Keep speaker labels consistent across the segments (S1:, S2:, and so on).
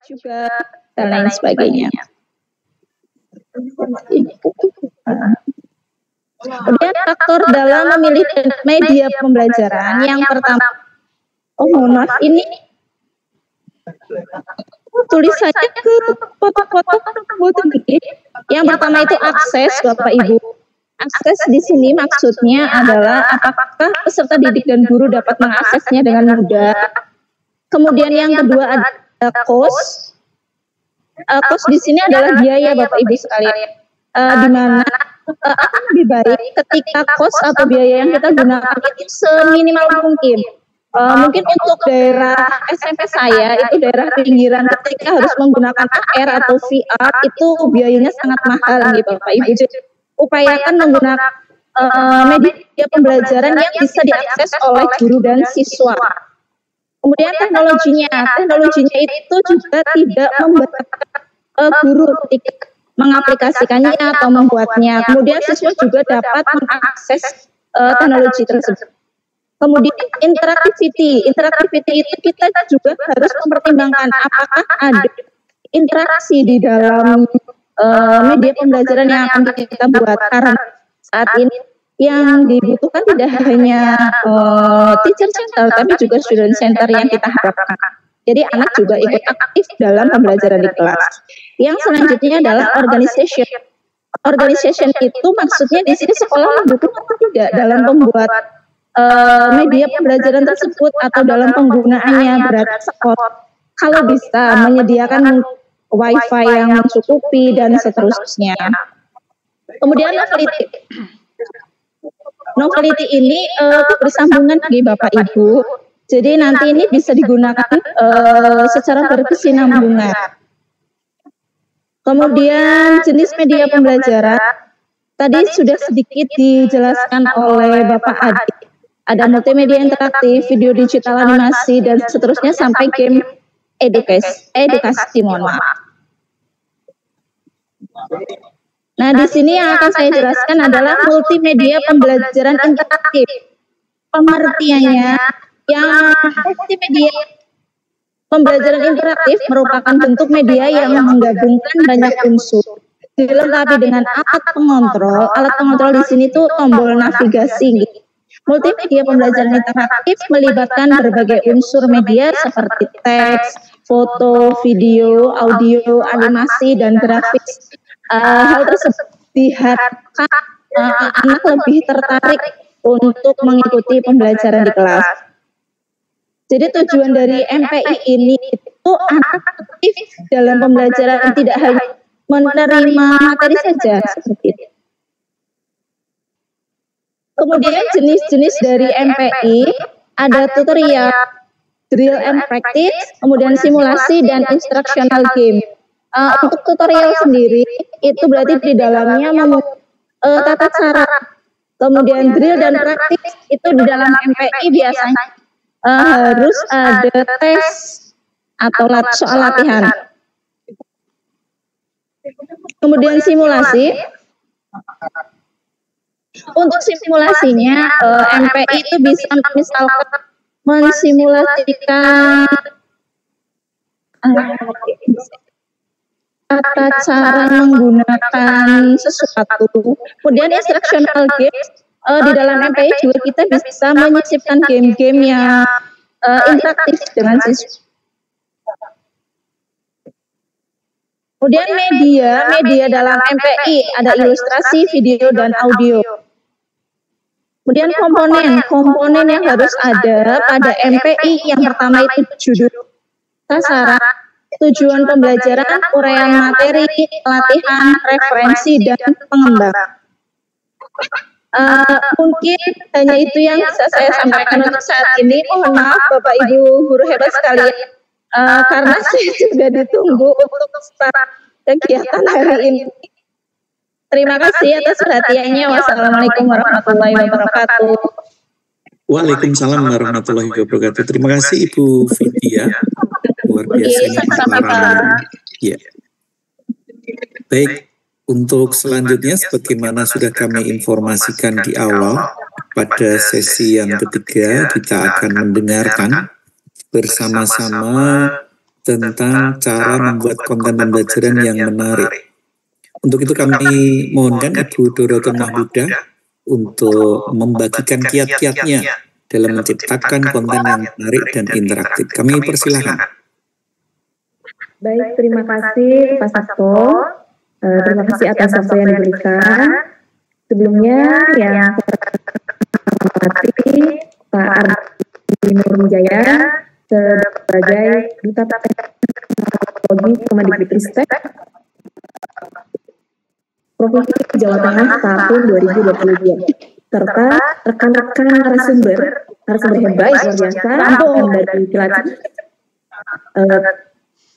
S1: juga dan lain sebagainya. Kemudian faktor dalam memilih media pembelajaran yang pertama, mohon maaf ini tulisannya ke foto-foto gede. Yang pertama itu akses, Bapak Ibu. Akses di sini maksudnya adalah apakah peserta didik dan guru dapat mengaksesnya dengan mudah. Kemudian yang kedua ada cost. Cost di sini adalah biaya, Bapak Ibu sekalian. Di mana akan lebih baik ketika cost atau biaya yang kita gunakan itu seminimal mungkin. Mungkin untuk daerah SMP saya itu daerah pinggiran, ketika harus menggunakan AR atau VR itu biayanya sangat mahal gitu, Bapak Ibu. Jadi upayakan menggunakan media pembelajaran yang bisa diakses oleh guru dan siswa. Kemudian teknologinya itu juga tidak memberatkan guru ketika mengaplikasikannya atau membuatnya. Kemudian siswa juga dapat mengakses teknologi tersebut. Kemudian interaktiviti itu kita juga harus mempertimbangkan apakah ada interaksi di dalam media pembelajaran yang akan kita buat, karena saat ini yang dibutuhkan tidak hanya teacher center tapi juga student center yang kita harapkan. Jadi anak juga ikut aktif dalam pembelajaran di kelas. Yang selanjutnya adalah organization. Organization itu maksudnya di sini sekolah mendukung atau tidak dalam membuat media pembelajaran tersebut atau dalam penggunaannya. Berarti sekolah kalau bisa menyediakan wifi yang mencukupi dan seterusnya. Kemudian novelty ini bersambungan bagi Bapak Ibu. Jadi nanti ini bisa digunakan secara berkesinambungan. Kemudian jenis media pembelajaran tadi sudah sedikit dijelaskan oleh Bapak Adi. Ada multimedia interaktif, video digital, animasi, dan seterusnya sampai game edukasi, mohon maaf. Nah, di sini yang akan saya jelaskan adalah multimedia pembelajaran interaktif. Pengertiannya, yang multimedia pembelajaran interaktif merupakan bentuk media yang menggabungkan banyak unsur, dilengkapi dengan alat pengontrol. Alat pengontrol di sini tuh tombol navigasi. Multimedia pembelajaran interaktif melibatkan berbagai unsur media seperti teks, foto, video, audio, animasi, dan grafik. Hal tersebut diharapkan anak lebih tertarik untuk mengikuti pembelajaran di kelas. Jadi tujuan dari MPI ini itu anak aktif dalam pembelajaran, tidak hanya menerima materi saja seperti itu. Kemudian jenis-jenis dari MPI ada tutorial, drill and practice, kemudian simulasi dan instructional game. Untuk tutorial sendiri itu berarti di dalamnya tata cara. Kemudian drill dan praktis itu di dalam MPI biasanya harus ada tes atau soal latihan. Kemudian simulasi. Untuk simulasinya MPI itu bisa misalkan mensimulasikan tata cara menggunakan sesuatu. Kemudian instructional game di dalam MPI juga kita bisa menyisipkan game-game yang interaktif dengan siswa. Kemudian media dalam MPI ada ilustrasi, video, dan audio. Kemudian komponen yang harus ada pada MPI yang pertama itu judul, sasaran, tujuan pembelajaran, uraian materi, latihan, referensi, dan pengembangan. Mungkin hanya itu yang bisa saya sampaikan untuk saat ini. Mohon maaf Bapak Ibu guru hebat sekalian, karena saya sudah ditunggu untuk start kegiatan hari ini. Terima kasih atas perhatiannya. Wassalamualaikum warahmatullahi wabarakatuh.
S2: Waalaikumsalam warahmatullahi wabarakatuh. Terima kasih Ibu Vidya. Luar biasa pemaparan. Ya. Baik, untuk selanjutnya sebagaimana sudah kami informasikan di awal, pada sesi yang ketiga kita akan mendengarkan bersama-sama tentang cara membuat konten pembelajaran yang menarik. Untuk itu kami mohonkan Ibu Dorothea Mahmudah untuk membagikan kiat-kiatnya dalam menciptakan konten yang menarik dan interaktif. Kami persilahkan.
S3: Baik, terima kasih Pak Sabto. Terima kasih atas waktu yang diberikan. Sebelumnya yang saya hormati Pak Ardi Nurwijaya sebagai Duta Teknologi Kemendikbudristek Provinsi Jawa Tengah tahun 2022, serta rekan-rekan narasumber hebat luar biasa dari Cilacap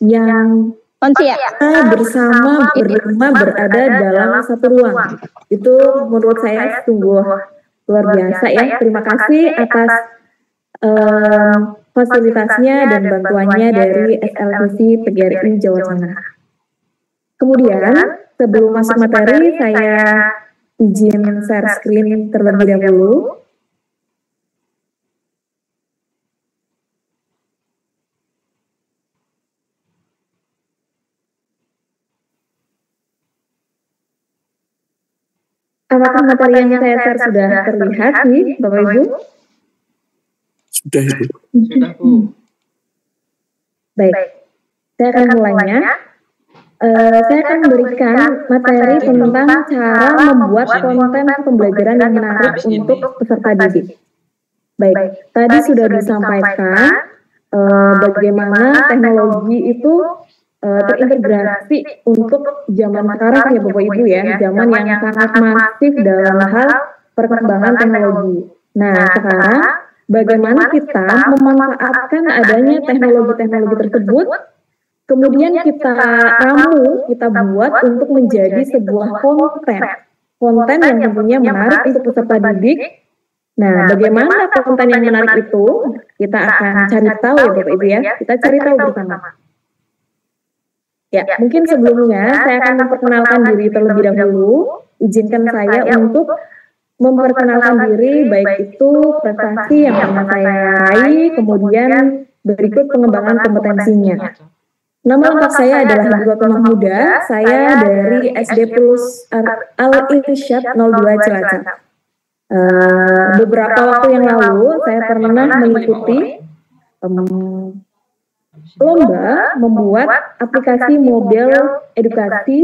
S3: yang bersama berada dalam satu ruang. Itu menurut saya sungguh luar biasa ya. Terima kasih atas fasilitasnya dan bantuannya dari SLVC PGRI Jawa Tengah. Kemudian sebelum masuk materi, saya izin share screen terlebih dahulu. Apakah materi yang saya share sudah terlihat nih, Bapak Ibu?
S2: Sudah, Ibu.
S4: Sudah, Bu.
S3: Baik, saya akan mulainya. Saya akan memberikan materi tentang cara membuat konten pembelajaran yang menarik untuk peserta didik. Baik, tadi sudah disampaikan bagaimana teknologi itu terintegrasi untuk zaman sekarang ya Bapak Ibu ya, zaman yang sangat masif dalam hal perkembangan teknologi. Nah, sekarang bagaimana kita memanfaatkan adanya teknologi-teknologi tersebut, kemudian kita ramu, kita buat untuk menjadi sebuah konten yang tentunya menarik untuk peserta didik. Nah, bagaimana konten yang menarik itu? Kita akan cari tahu ya Bapak Ibu ya, kita cari tahu bersama. Ya, mungkin sebelumnya saya akan memperkenalkan diri terlebih dahulu. Izinkan saya untuk memperkenalkan diri, baik itu prestasi yang pernah saya raih, kemudian berikut pengembangan kompetensinya. Nama lengkap saya adalah Ibu Dorothea Mahmudah, saya dari SD Plus Al-Irsyad 02 Cilacap. Beberapa waktu yang lalu, saya pernah mengikuti lomba membuat aplikasi mobil edukasi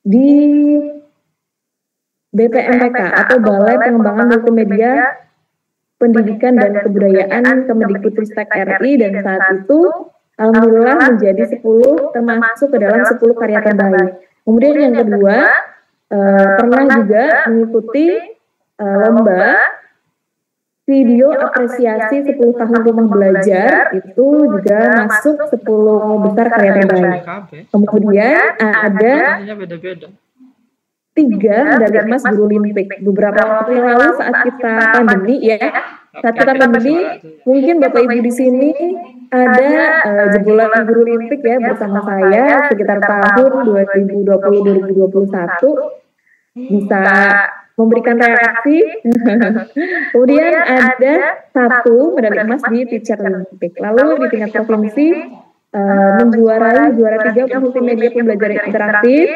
S3: di BPMPK atau Balai Pengembangan Multimedia Pendidikan dan Kebudayaan Kemendikbudristek RI, dan saat itu alhamdulillah menjadi 10 termasuk ke dalam 10 karya terbaik. Kemudian yang kedua pernah juga mengikuti lomba video apresiasi 10 tahun rumah belajar, itu juga masuk 10 besar karya terbaik. Kemudian ada 3 medali emas guru limpik. Beberapa waktu yang lalu saat kita pandemi ya, mungkin Bapak Ibu di sini ada jebolan guru limpik ya bersama saya sekitar tahun 2020-2021, bisa memberikan reaksi. Kemudian ada 1 medali emas di Teacher Olympic. Lalu di tingkat provinsi menjuarai juara 3 multimedia pembelajaran interaktif.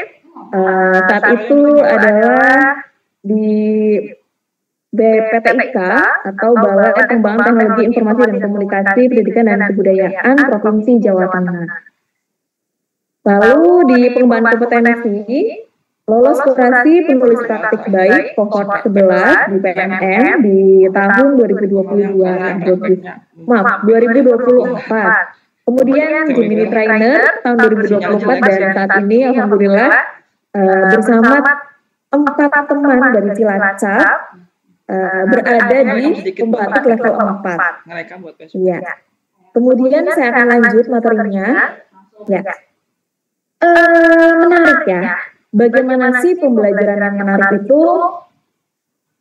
S3: Saat itu adalah di BPTIK atau Balai Pengembangan Teknologi Informasi dan Komunikasi Pendidikan dan Kebudayaan Provinsi Jawa Tengah. Lalu di pengembangan kompetensi, lolos koperasi penulis praktik baik kohort 11 di PMM di tahun 2024. Kemudian Gemini Trainer tahun 2024, dan saat ini alhamdulillah bersama 4 teman dari Cilacap berada di pembatik level 4. Ya. Kemudian saya akan lanjut materinya. Ya. Menarik ya. Bagaimana sih pembelajaran yang menarik itu?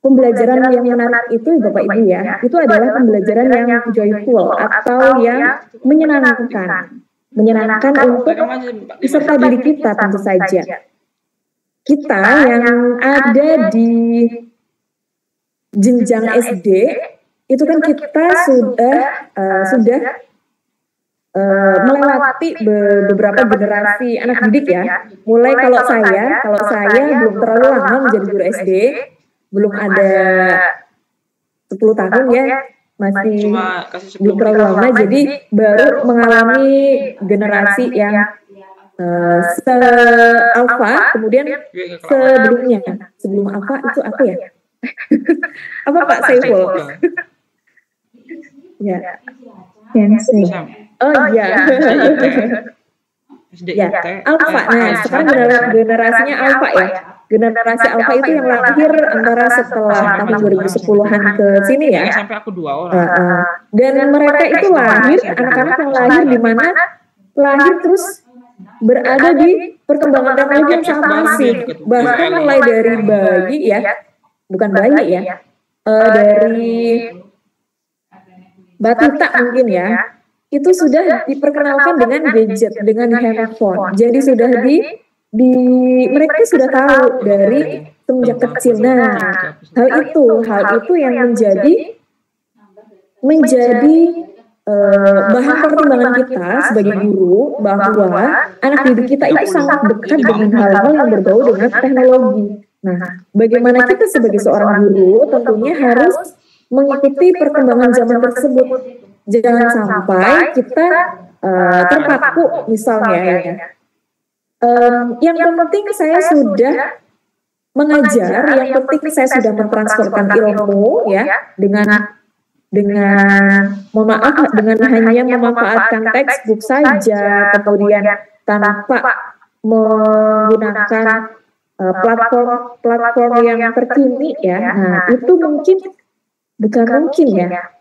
S3: Pembelajaran yang menarik itu Bapak Ibu ya, itu adalah pembelajaran yang joyful atau yang menyenangkan. Menyenangkan untuk peserta didik kita tentu saja. Kita yang ada di jenjang SD, itu kan kita sudah melewati beberapa generasi anak didik ya. Mulai kalau saya belum terlalu lama menjadi guru SD, belum ada 10 tahun ya, masih belum terlalu lama, jadi baru mengalami generasi yang se-alpha, kemudian sebelum alpha itu apa ya? Apa Pak Saiful? Ya. Oh iya. Ya, alpha. Nah, sekarang generasinya alpha ya. Generasi alpha itu yang lahir antara setelah tahun 2010-an ke sini ya.
S4: Sampai aku 2 orang.
S3: Dan mereka itu lahir, anak-anak yang lahir di mana lahir terus berada di perkembangan teknologi yang sangat masif. Bahkan mulai dari bayi ya, bukan bayi ya, dari batita mungkin ya, itu sudah diperkenalkan dengan gadget, dengan handphone. Jadi sudah mereka sudah tahu dari semenjak kecil. Nah, hal itu yang menjadi bahan pertimbangan kita sebagai guru, bahwa anak didik kita itu sangat dekat dengan hal-hal yang berbau dengan teknologi. Nah, bagaimana kita sebagai seorang guru tentunya harus mengikuti perkembangan zaman tersebut. Jangan sampai kita terpaku misalnya ya. Yang penting saya sudah mengajar, yang penting saya sudah mentransferkan ilmu ya dengan mohon maaf, dengan hanya memanfaatkan textbook saja, kemudian tanpa menggunakan platform yang terkini ya. Nah, itu bukan mungkin ya.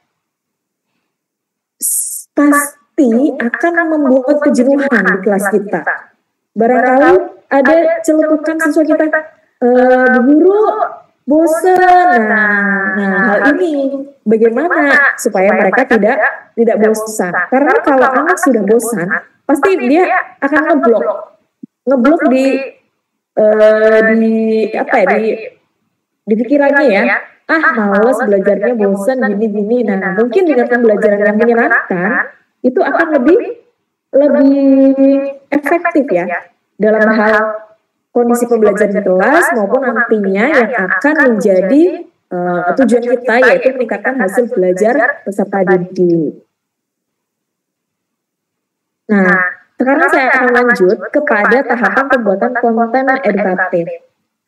S3: Pasti akan membuat kejenuhan di kelas kita. Barangkali ada celetukan siswa kita, guru bosan. Nah, hal ini bagaimana supaya mereka tidak bosan? Karena kalau anak sudah bosan, pasti dia akan ngeblok di pikirannya ya. Males belajarnya, bosan gini. Nah, mungkin dengan pembelajaran yang menyenangkan itu akan lebih efektif ya dalam hal kondisi pembelajaran di kelas maupun nantinya yang akan menjadi tujuan kita, yaitu meningkatkan hasil belajar peserta didik. Nah, sekarang saya akan lanjut kepada tahapan pembuatan konten edukatif.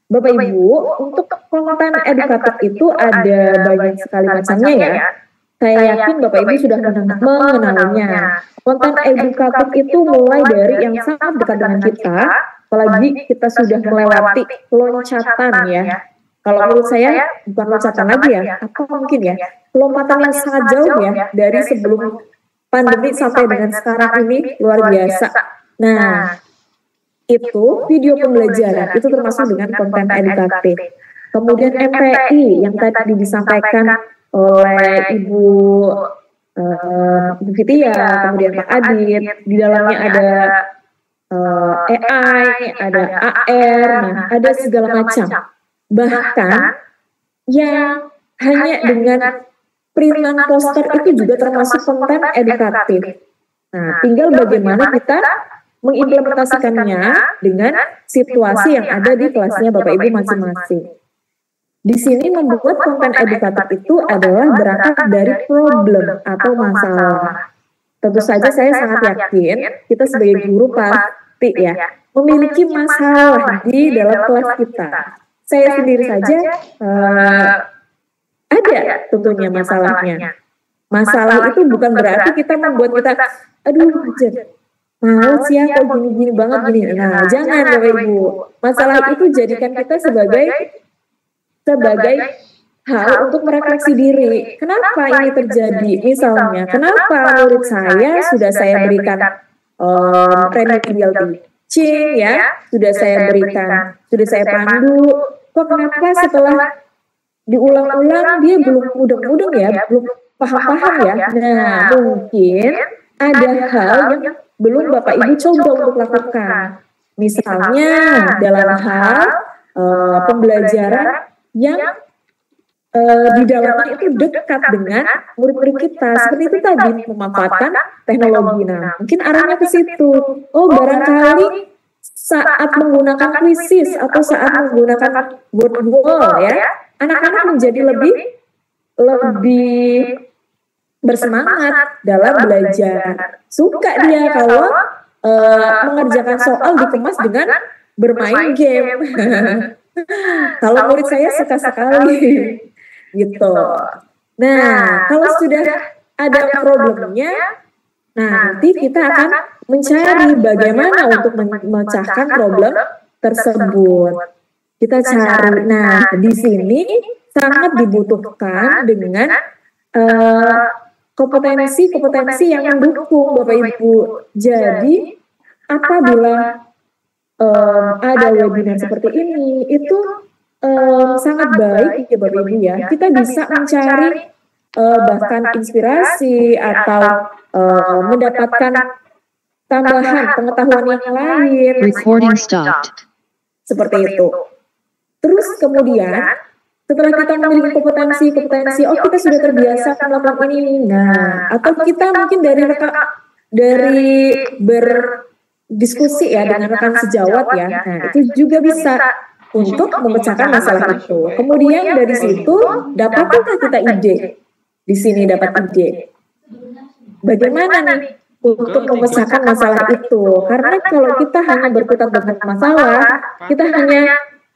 S3: Bapak Ibu, untuk konten edukatif itu ada banyak sekali macamnya ya. Saya yakin Bapak Ibu sudah mengenalnya. Konten edukatif itu mulai dari yang sangat dekat dengan kita, apalagi kita sudah melewati loncatan ya. Kalau menurut saya bukan loncatan lagi ya, apa mungkin ya, lompatan yang sangat jauh ya dari sebelum pandemi sampai dengan sekarang ini luar biasa. Nah, itu video pembelajaran itu termasuk dengan konten edukatif. Kemudian MPI yang tadi disampaikan oleh Ibu Fitia, kemudian Pak Adit, di dalamnya ada AI, ada AR, nah ada segala macam. Bahkan yang hanya dengan printan poster itu juga termasuk konten edukatif. Nah, tinggal bagaimana kita mengimplementasikannya dengan situasi yang ada di kelasnya Bapak Ibu masing-masing. Di sini membuat konten edukatif itu adalah berangkat dari problem atau masalah. Tentu saja saya sangat yakin kita sebagai guru pasti ya memiliki masalah di dalam kelas kita. Saya sendiri saja ada tentunya masalahnya. Masalah itu bukan berarti kita membuat kita, aduh males ya kok gini-gini banget gini. Nah, jangan Bapak Ibu. Masalah itu jadikan kita sebagai hal untuk merefleksi diri. Kenapa ini terjadi? Misalnya, kenapa murid saya sudah saya berikan remedial teaching ya, sudah saya pandu, kok kenapa setelah diulang-ulang dia belum mudeng-mudeng ya, belum paham-paham ya. Nah, mungkin ada hal yang belum Bapak Ibu coba untuk lakukan. Misalnya dalam hal pembelajaran yang di dalamnya itu dekat dengan murid-murid kita. Seperti itu tadi, memanfaatkan teknologi. Nah, mungkin arahnya ke situ. Oh, barangkali saat menggunakan kuisis atau saat menggunakan word wall ya, anak-anak menjadi lebih bersemangat dalam belajar. Suka dia kalau mengerjakan soal dikemas dengan bermain game. Kalau murid saya suka sekali gitu. Nah, kalau sudah ada problemnya, nanti kita akan mencari bagaimana untuk memecahkan problem tersebut. Kita cari. Nah, di sini sangat dibutuhkan dengan kompetensi yang mendukung Bapak Ibu. Jadi, apabila ada webinar seperti ini, itu sangat baik ya Bapak Ibu ya. Kita bisa mencari bahkan inspirasi atau mendapatkan tambahan pengetahuan yang lain.
S4: Recording stopped.
S3: Seperti itu. Terus kemudian setelah kita memiliki kompetensi, oh kita sudah terbiasa melakukan ini. Nah, atau kita mungkin dari berdiskusi ya dengan rekan sejawat ya. Nah, itu juga bisa untuk memecahkan masalah itu. Kemudian dari situ dapatkah kita ide? Di sini dapat ide. Bagaimana nih untuk memecahkan masalah itu? Karena kalau kita hanya berkutat dengan masalah, kita hanya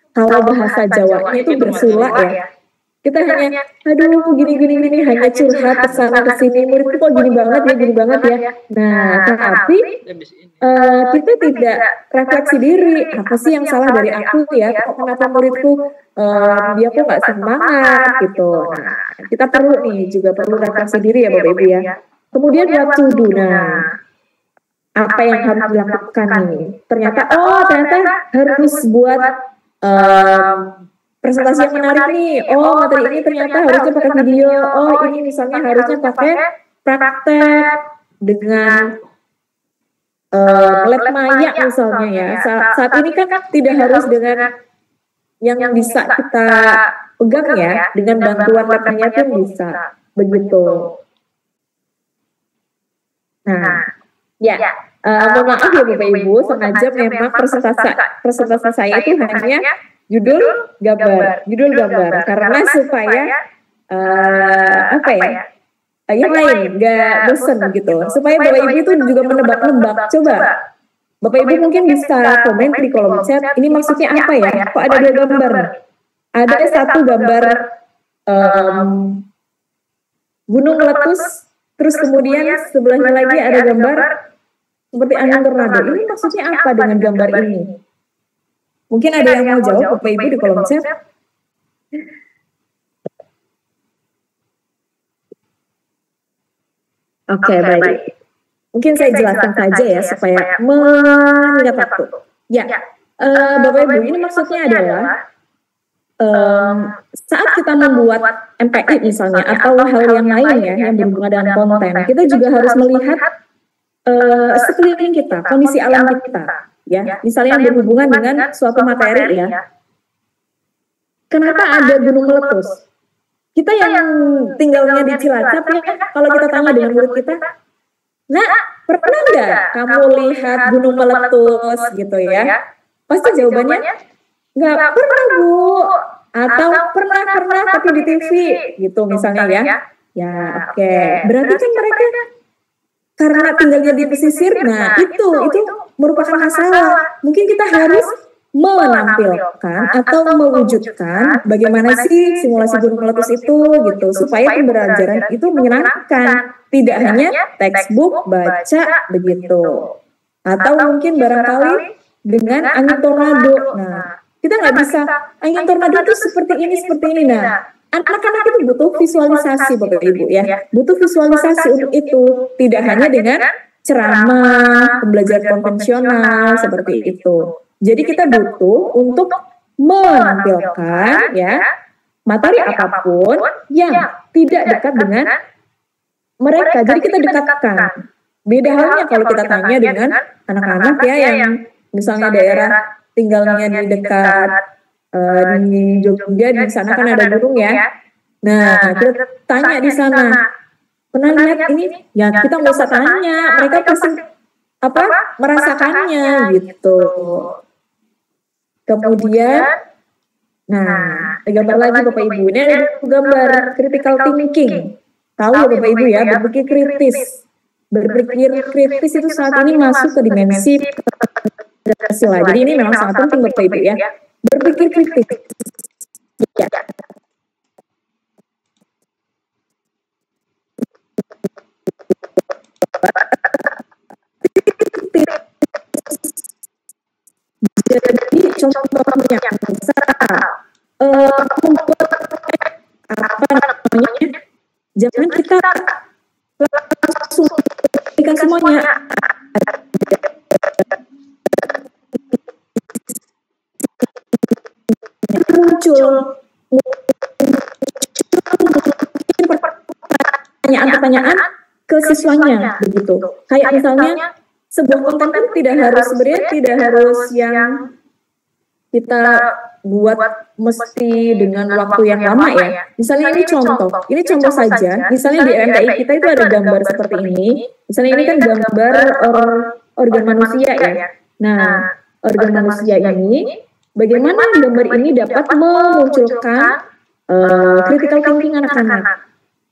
S3: kalau bahasa Jawanya itu bersulak ya. Kita hanya, aduh gini, hanya curhat kesana kesini, muridku kok gini banget ya. Nah, tapi kita tidak refleksi diri, apa sih yang salah dari aku ya, kok kenapa muridku dia kok nggak semangat gitu. Nah, kita juga perlu refleksi diri ya Bapak Ibu ya. Kemudian what to do, nah apa yang harus dilakukan nih? Ternyata harus buat presentasi yang menarik nih. Oh, materi ini ternyata harusnya pakai video. Oh, ini misalnya harusnya pakai praktek dengan lab maya misalnya ya. Saat ini kan tidak harus dengan yang bisa kita pegang ya, dengan bantuan lab maya pun bisa. Begitu. Nah, mohon maaf ya Bapak Ibu, sengaja memang presentasi saya itu hanya judul gambar, karena supaya yang lain nggak bosen gitu, supaya Bapak Ibu itu juga menebak-nebak. Coba Bapak Ibu mungkin bisa komen di kolom chat, ini maksudnya apa ya? Kok ada 2 gambar? Ada satu gambar gunung meletus, terus kemudian sebelahnya lagi ada gambar seperti angin tornado. Ini maksudnya apa dengan gambar ini? Mungkin ada yang mau jawab Bapak Ibu di kolom chat. Oke, baik. Mungkin saya jelaskan saja ya supaya menyingkat waktu. Ya, Bapak Ibu, ini maksudnya adalah saat kita membuat MPI misalnya atau hal yang lain ya yang berhubungan dengan konten, kita juga harus melihat sekeliling kita, kondisi alam kita. Ya, misalnya berhubungan dengan suatu materi ya. Kenapa ada gunung meletus? Kita yang tinggalnya di Cilacap ya, kalau kita tanya dengan murid kita, nah pernah nggak kamu lihat gunung meletus gitu ya? Pasti jawabannya nggak pernah Bu, atau pernah tapi di TV gitu misalnya ya. Ya oke. Berarti kan mereka karena tinggalnya di pesisir, nah itu merupakan masalah. Mungkin kita harus menampilkan atau mewujudkan bagaimana sih simulasi gunung meletus itu gitu, supaya pembelajaran itu menyenangkan, tidak hanya textbook baca begitu. Atau mungkin barangkali dengan angin tornado. Nah, kita nggak bisa angin tornado itu seperti ini. Nah, anak-anak itu butuh visualisasi Bapak Ibu ya, butuh visualisasi untuk itu, tidak hanya dengan ceramah, pembelajaran konvensional seperti itu. Jadi kita butuh untuk menampilkan ya materi apapun yang tidak dekat dengan mereka. Jadi kita dekatkan. Beda halnya kalau kita tanya dengan anak-anak ya yang misalnya daerah tinggalnya di dekat di Jogja, di sana kan ada gunung ya. Nah, kita tanya di sana, pernah lihat ini? Ya kita nggak usah tanya, mereka pasti merasakannya gitu. Kemudian, nah, gambar lagi Bapak Ibu, ini ada gambar critical thinking. Tahu ya Bapak Ibu ya, berpikir kritis. Berpikir kritis itu saat ini masuk ke dimensi Pancasila. Jadi ini memang sangat penting Bapak Ibu ya. Berpikir kritis. Ya. Jadi contohnya misal membuat jangan kita langsung berikan semuanya. Muncul pertanyaan-pertanyaan ke siswanya begitu. Kayak misalnya sebuah konten kan tidak harus yang kita buat mesti dengan waktu yang lama ya. Misalnya ini contoh saja. Misalnya di MTI kita itu ada gambar seperti ini. Misalnya ini kan gambar organ manusia ya. Nah, organ manusia ini, bagaimana gambar ini dapat memunculkan critical thinking anak-anak.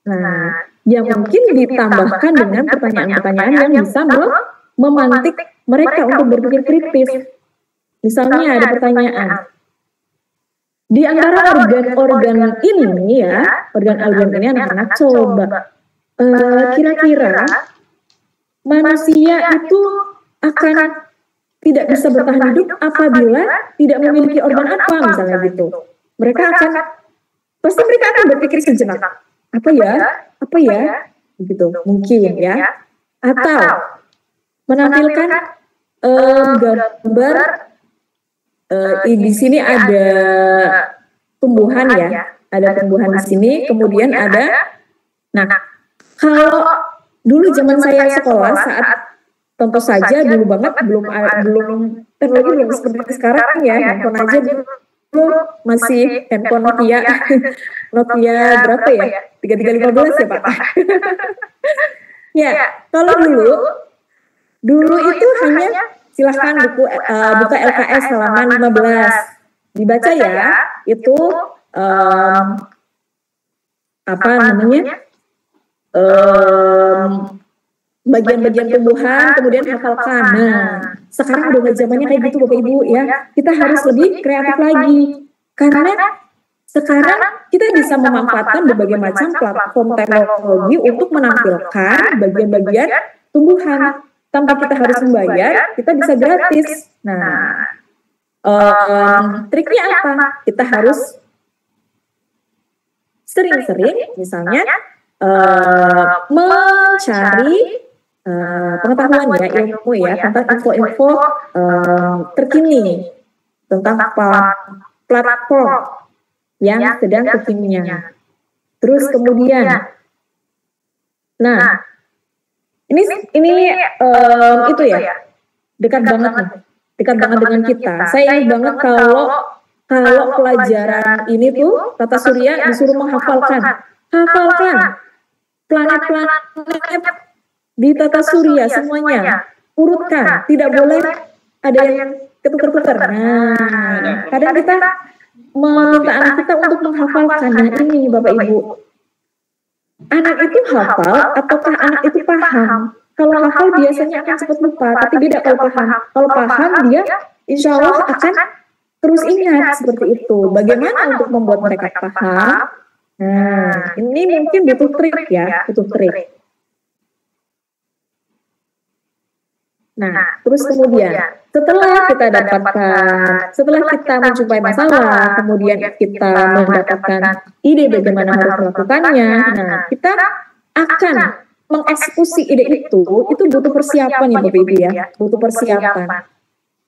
S3: Nah, yang mungkin ditambahkan dengan pertanyaan-pertanyaan yang bisa memantik mereka untuk berpikir kritis. Misalnya ada pertanyaan, di antara organ-organ ini ya, organ-organ ini anak-anak coba, kira-kira manusia itu akan tidak bisa bertahan hidup apabila tidak memiliki organ apa, misalnya gitu. Pasti mereka akan berpikir sejenak, apa ya, gitu, mungkin ya, atau menampilkan gambar. Di sini ada tumbuhan ya, ada tumbuhan di sini, kemudian ada. Nah, kalau dulu zaman saya sekolah saat tentu saja dulu banget belum teknologi belum seperti sekarang ya, handphone aja dulu masih handphone Nokia berapa ya, 3315 ya Pak. Ya, kalau dulu itu hanya silahkan buka LKS halaman 15, dibaca ya, itu bagian-bagian tumbuhan, kemudian hafalkan. Nah, sekarang udah zamannya kayak gitu Bapak Ibu ya, kita harus lebih kreatif lagi, karena sekarang kita bisa memanfaatkan berbagai macam platform teknologi untuk menampilkan bagian-bagian tumbuhan. Tanpa kita harus membayar, kita bisa gratis. Nah, triknya apa? Kita harus sering-sering, misalnya mencari pengetahuan ya, ilmu ya, tentang info-info terkini tentang platform yang sedang kekinian. Terus kemudian, nah. Ini itu ya, dekat banget dengan kita. Saya ingat banget kalau pelajaran ini tuh tata surya disuruh menghafalkan planet-planet di tata surya semuanya, urutkan, tidak boleh ada yang ketukar-tukar. Nah, kadang kita meminta anak kita untuk menghafalkan. Nah ini Bapak Ibu, anak itu hafal ataukah anak itu paham? Kalau hafal biasanya akan cepat lupa, tapi beda kalau paham. Kalau paham dia insya Allah akan terus ingat seperti itu. Bagaimana untuk membuat mereka paham? Nah, ini mungkin butuh trik ya, butuh trik. Nah, terus kemudian setelah kita menjumpai masalah, kemudian kita mendapatkan ide bagaimana harus melakukannya, nah kita akan mengeksekusi ide itu butuh persiapan ya Bapak Ibu ya, butuh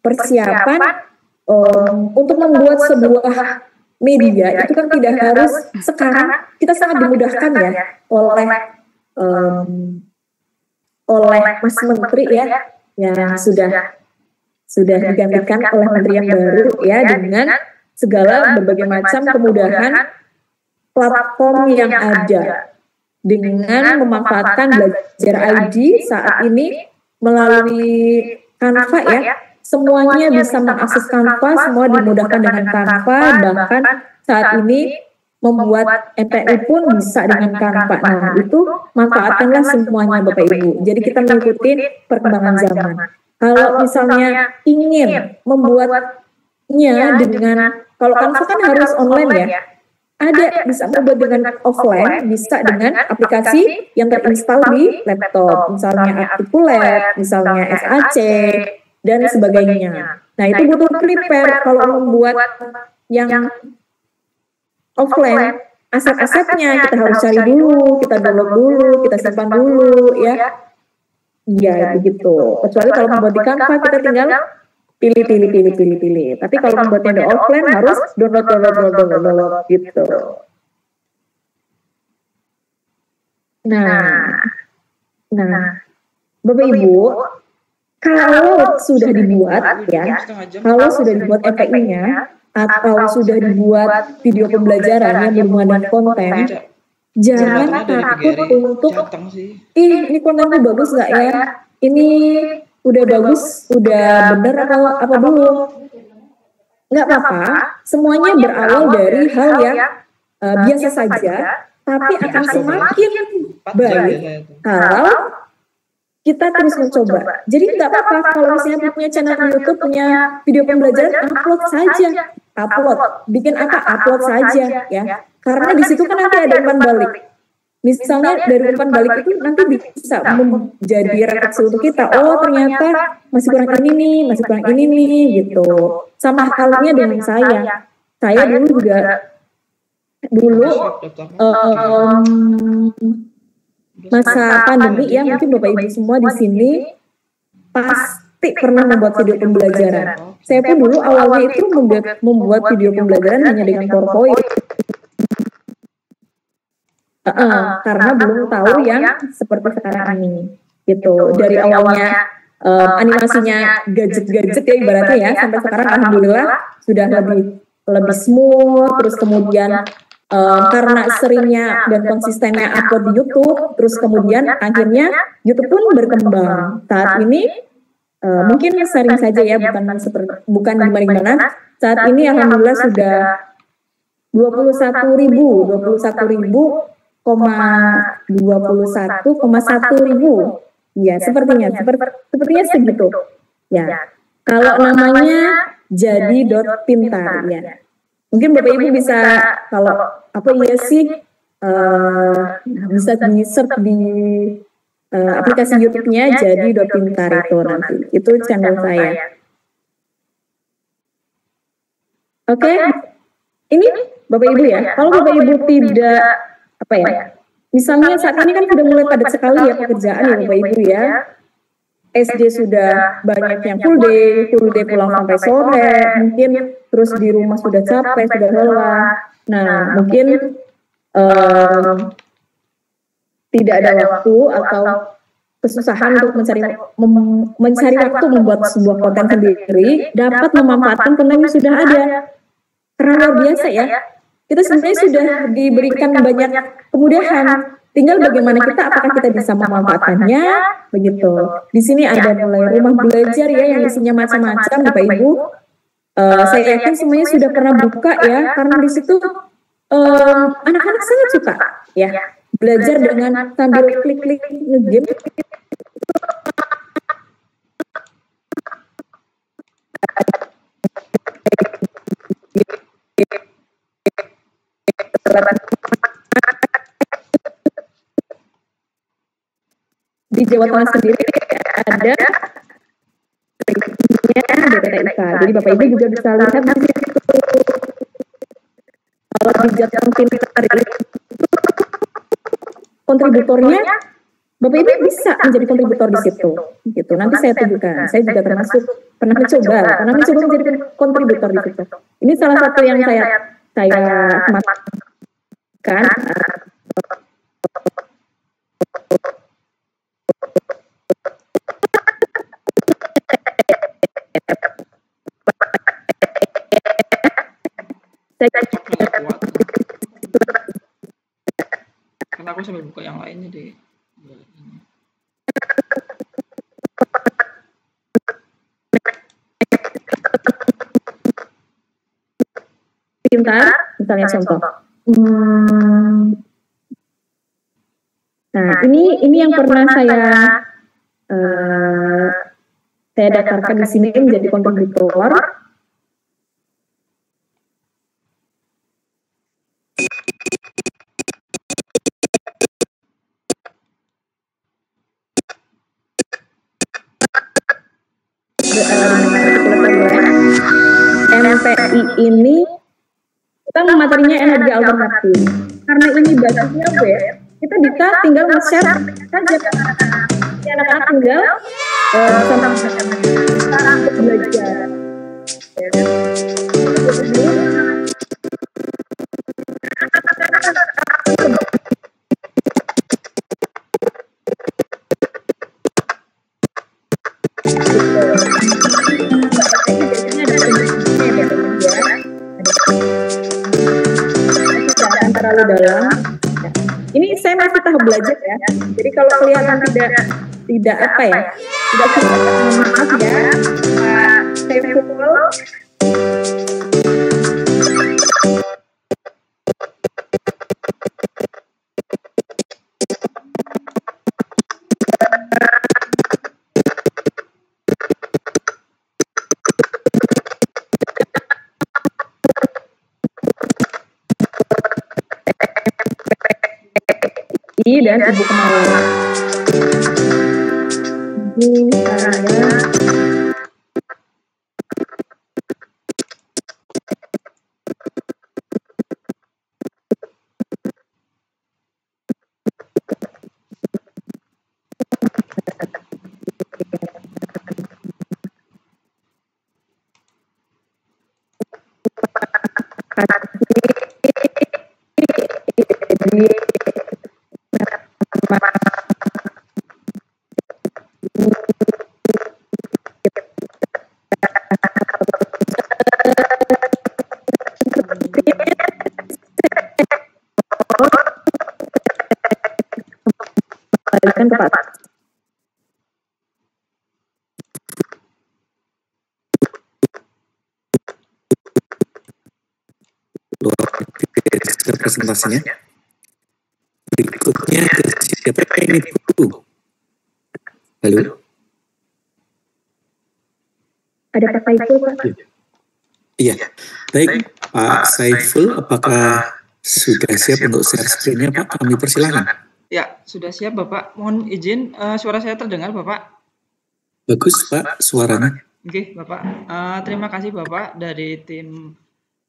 S3: persiapan untuk membuat sebuah media itu kan tidak harus sekarang, kita sangat dimudahkan ya oleh Mas Menteri ya, yang sudah digantikan oleh menteri yang baru ya, dengan segala berbagai macam kemudahan platform yang ada dengan memanfaatkan Belajar ID saat ini melalui Canva ya. Semuanya bisa mengakses Canva, semua dimudahkan dengan Canva, bahkan saat ini membuat MPU pun bisa dengan Canva. Nah, itu manfaatkanlah semuanya Bapak Ibu. Jadi kita mengikuti perkembangan zaman. Kalau misalnya ingin membuatnya dengan, kalau Canva kan harus online ya, ada bisa membuat dengan offline, bisa dengan aplikasi yang terinstal di laptop, misalnya Articulate, misalnya SAC, dan sebagainya. Nah, itu butuh prepare kalau membuat yang offline, aset-asetnya kita harus cari dulu, kita download dulu, kita simpan dulu, ya. Ya, begitu. Kecuali kalau membuat di Canva, kita tinggal pilih. Tapi kalau membuatnya di offline harus download gitu. Nah, Bapak Ibu, kalau sudah dibuat ya, kalau sudah dibuat EPI-nya atau sudah dibuat video pembelajaran yang berhubungan dengan konten, jangan takut untuk ini kontennya bagus nggak ya? Ini udah bagus, udah bener apa belum? Nggak apa-apa, semuanya berawal dari hal yang biasa saja, tapi akan semakin baik kalau kita terus mencoba. Jadi nggak apa-apa kalau misalnya punya channel YouTube, punya video pembelajaran, upload saja, bikin apa, upload saja ya. Karena di situ kan nanti ada umpan balik. Misalnya dari umpan balik itu nanti bisa menjadi refleksi untuk kita. Oh ternyata masih kurang ini nih, gitu. Sama halnya dengan saya. Saya dulu juga masa pandemi ya, mungkin Bapak Ibu semua di sini pasti pernah membuat video pembelajaran. Saya pun dulu awalnya itu membuat video pembelajaran hanya dengan PowerPoint. Karena belum tahu yang seperti sekarang ini, gitu. Dari awalnya animasinya gadget ya ibaratnya ya, sampai sekarang alhamdulillah sudah lebih smooth. Terus kemudian karena seringnya dan konsistennya upload di YouTube, terus kemudian akhirnya YouTube pun berkembang. Saat ini mungkin sering saja ya, bukan gimana-gimana. Saat ini alhamdulillah sudah 21.100,1 ribu. Ya, sepertinya segitu. Ya. Kalau namanya jadi.pintar ya. Mungkin Bapak Ibu bisa, kalau apa iya sih, bisa di-search di aplikasi YouTube-nya jadi.pintar itu nanti. Itu channel saya. Oke. Ini Bapak Ibu ya, kalau Bapak Ibu tidak misalnya saat ini kan sudah mulai padat sekali ya pekerjaan ya Bapak Ibu ya. SD sudah banyak yang full day pulang sampai sore, mungkin terus di rumah sudah capek, sudah lelah. Nah, mungkin tidak ada waktu atau kesusahan untuk mencari waktu membuat sebuah konten sendiri, dapat memanfaatkan konten yang sudah ada. Karena luar biasa ya. Kita sebenarnya sudah diberikan banyak kemudahan. Tinggal bagaimana kita, apakah kita bisa memanfaatkannya, begitu. Di sini ada mulai rumah belajar ya, yang isinya macam-macam, Bapak Ibu. Saya yakin semuanya sudah pernah buka ya, karena di situ anak-anak sangat suka ya belajar dengan sambil klik-klik nge-game. Di Jawa Tengah sendiri ada BPTIK. Jadi Bapak Ibu juga bisa lihat di situ. Kalau di Jawa Pintar kontributornya, Bapak Ibu bisa menjadi kontributor di situ. Gitu. Nanti saya tunjukkan. Saya juga termasuk pernah mencoba menjadi kontributor di situ. Ini salah satu yang saya sematkan.
S4: sambil buka yang lainnya deh.
S3: Pintar, misalnya contoh. Nah, ini yang pernah saya daftarkan di sini menjadi kontributor. MPI ini kita materinya energi alternatif. Karena ini basisnya web, kita bisa tinggal nge-share saja ke anak-anak tinggal sama cara untuk belajar. Terlalu dalam. Ini saya masih tahap belajar ya. Jadi kalau kelihatan tidak apa ya, tidak maaf ya. Saya pukul. Dan Ibu Kemauan. Ini caranya. Tepat.
S2: Luar biasa presentasinya. Berikutnya ke siapa ini Bu? Halo?
S3: Ada Pak Saiful, Pak?
S2: Iya. Baik, Pak Saiful, apakah sudah siap untuk share screen-nya, Pak? Kami persilakan.
S4: Ya, sudah siap Bapak. Mohon izin, suara saya terdengar Bapak?
S2: Bagus Pak, suaranya.
S4: Oke Bapak, terima kasih Bapak dari tim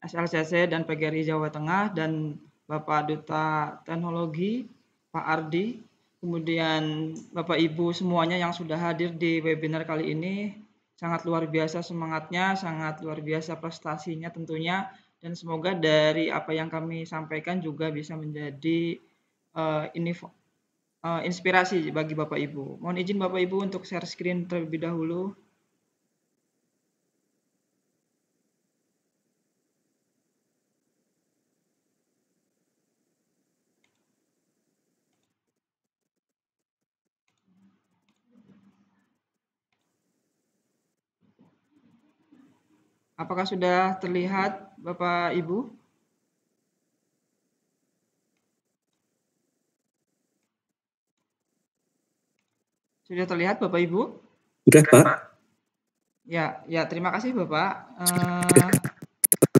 S4: SLCC dan PGRI Jawa Tengah dan Bapak Duta Teknologi, Pak Ardi, kemudian Bapak Ibu semuanya yang sudah hadir di webinar kali ini. Sangat luar biasa semangatnya, sangat luar biasa prestasinya tentunya, dan semoga dari apa yang kami sampaikan juga bisa menjadi inspirasi bagi Bapak Ibu. Mohon izin Bapak Ibu untuk share screen terlebih dahulu. Apakah sudah terlihat Bapak Ibu? Sudah terlihat Bapak Ibu?
S2: Sudah Pak.
S4: Ya, terima kasih Bapak.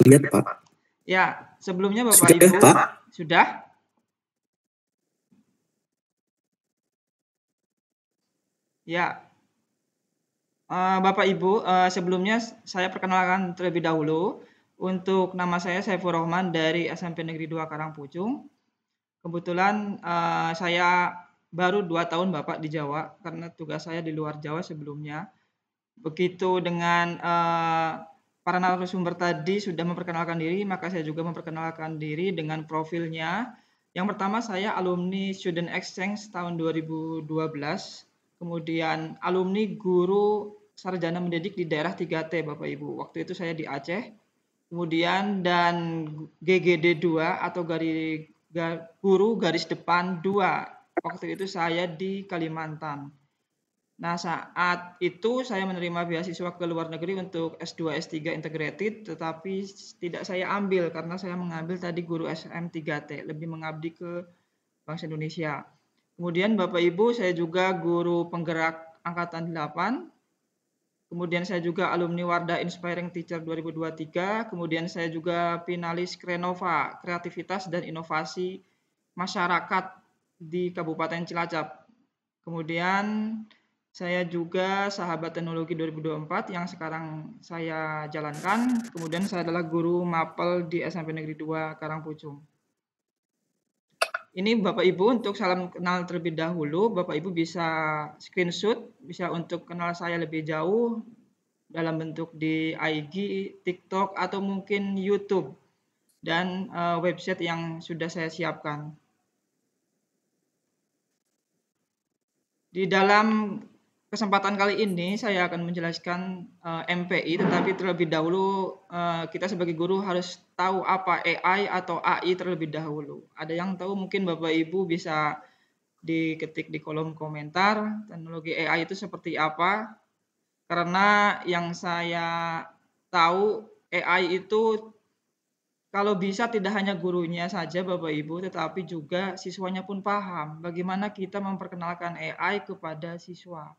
S2: Lihat Pak.
S4: Ya, sebelumnya Bapak
S2: Sudah,
S4: Ibu.
S2: Pak?
S4: Sudah? Ya. Bapak Ibu, sebelumnya saya perkenalkan terlebih dahulu. Untuk nama saya Saiful Rohman dari SMP Negeri 2 Karangpucung. Kebetulan saya baru 2 tahun Bapak di Jawa karena tugas saya di luar Jawa sebelumnya. Begitu dengan para narasumber tadi sudah memperkenalkan diri, maka saya juga memperkenalkan diri dengan profilnya. Yang pertama saya alumni Student Exchange tahun 2012, kemudian alumni guru sarjana mendidik di daerah 3T Bapak Ibu. Waktu itu saya di Aceh. Kemudian dan GGD 2 atau guru garis depan 2. Waktu itu saya di Kalimantan. Nah, saat itu saya menerima beasiswa ke luar negeri untuk S2, S3 integrated, tetapi tidak saya ambil karena saya mengambil tadi guru SM3T, lebih mengabdi ke bangsa Indonesia. Kemudian Bapak Ibu, saya juga guru penggerak Angkatan 8. Kemudian saya juga alumni Wardah Inspiring Teacher 2023. Kemudian saya juga finalis Krenova, Kreativitas dan Inovasi Masyarakat di Kabupaten Cilacap. Kemudian saya juga Sahabat Teknologi 2024 yang sekarang saya jalankan. Kemudian saya adalah guru mapel di SMP Negeri 2 Karangpucung. Ini Bapak Ibu untuk salam kenal terlebih dahulu. Bapak Ibu bisa screenshot, bisa untuk kenal saya lebih jauh dalam bentuk di IG, TikTok, atau mungkin YouTube dan website yang sudah saya siapkan. Di dalam kesempatan kali ini saya akan menjelaskan MPI, tetapi terlebih dahulu kita sebagai guru harus tahu apa AI atau AI terlebih dahulu. Ada yang tahu mungkin Bapak Ibu bisa diketik di kolom komentar teknologi AI itu seperti apa. Karena yang saya tahu AI itu kalau bisa tidak hanya gurunya saja Bapak Ibu, tetapi juga siswanya pun paham bagaimana kita memperkenalkan AI kepada siswa.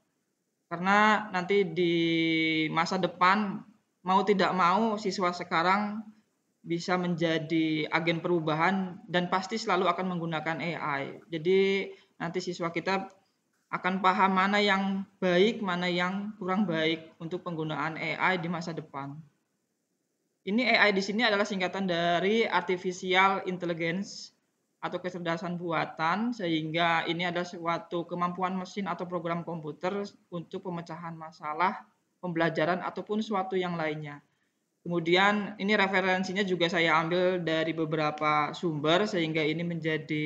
S4: Karena nanti di masa depan mau tidak mau siswa sekarang bisa menjadi agen perubahan dan pasti selalu akan menggunakan AI. Jadi nanti siswa kita akan paham mana yang baik, mana yang kurang baik untuk penggunaan AI di masa depan. Ini AI di sini adalah singkatan dari Artificial Intelligence atau kecerdasan buatan, sehingga ini ada suatu kemampuan mesin atau program komputer untuk pemecahan masalah, pembelajaran, ataupun suatu yang lainnya. Kemudian ini referensinya juga saya ambil dari beberapa sumber, sehingga ini menjadi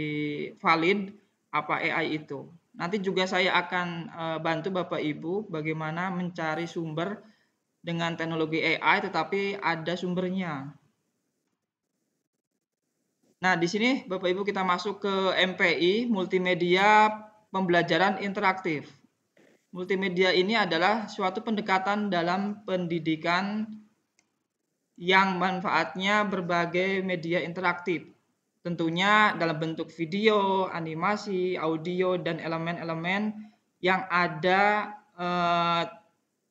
S4: valid apa AI itu. Nanti juga saya akan bantu Bapak Ibu bagaimana mencari sumber dengan teknologi AI tetapi ada sumbernya. Nah, di sini Bapak Ibu kita masuk ke MPI, Multimedia Pembelajaran Interaktif. Multimedia ini adalah suatu pendekatan dalam pendidikan yang manfaatnya berbagai media interaktif. Tentunya dalam bentuk video, animasi, audio, dan elemen-elemen yang ada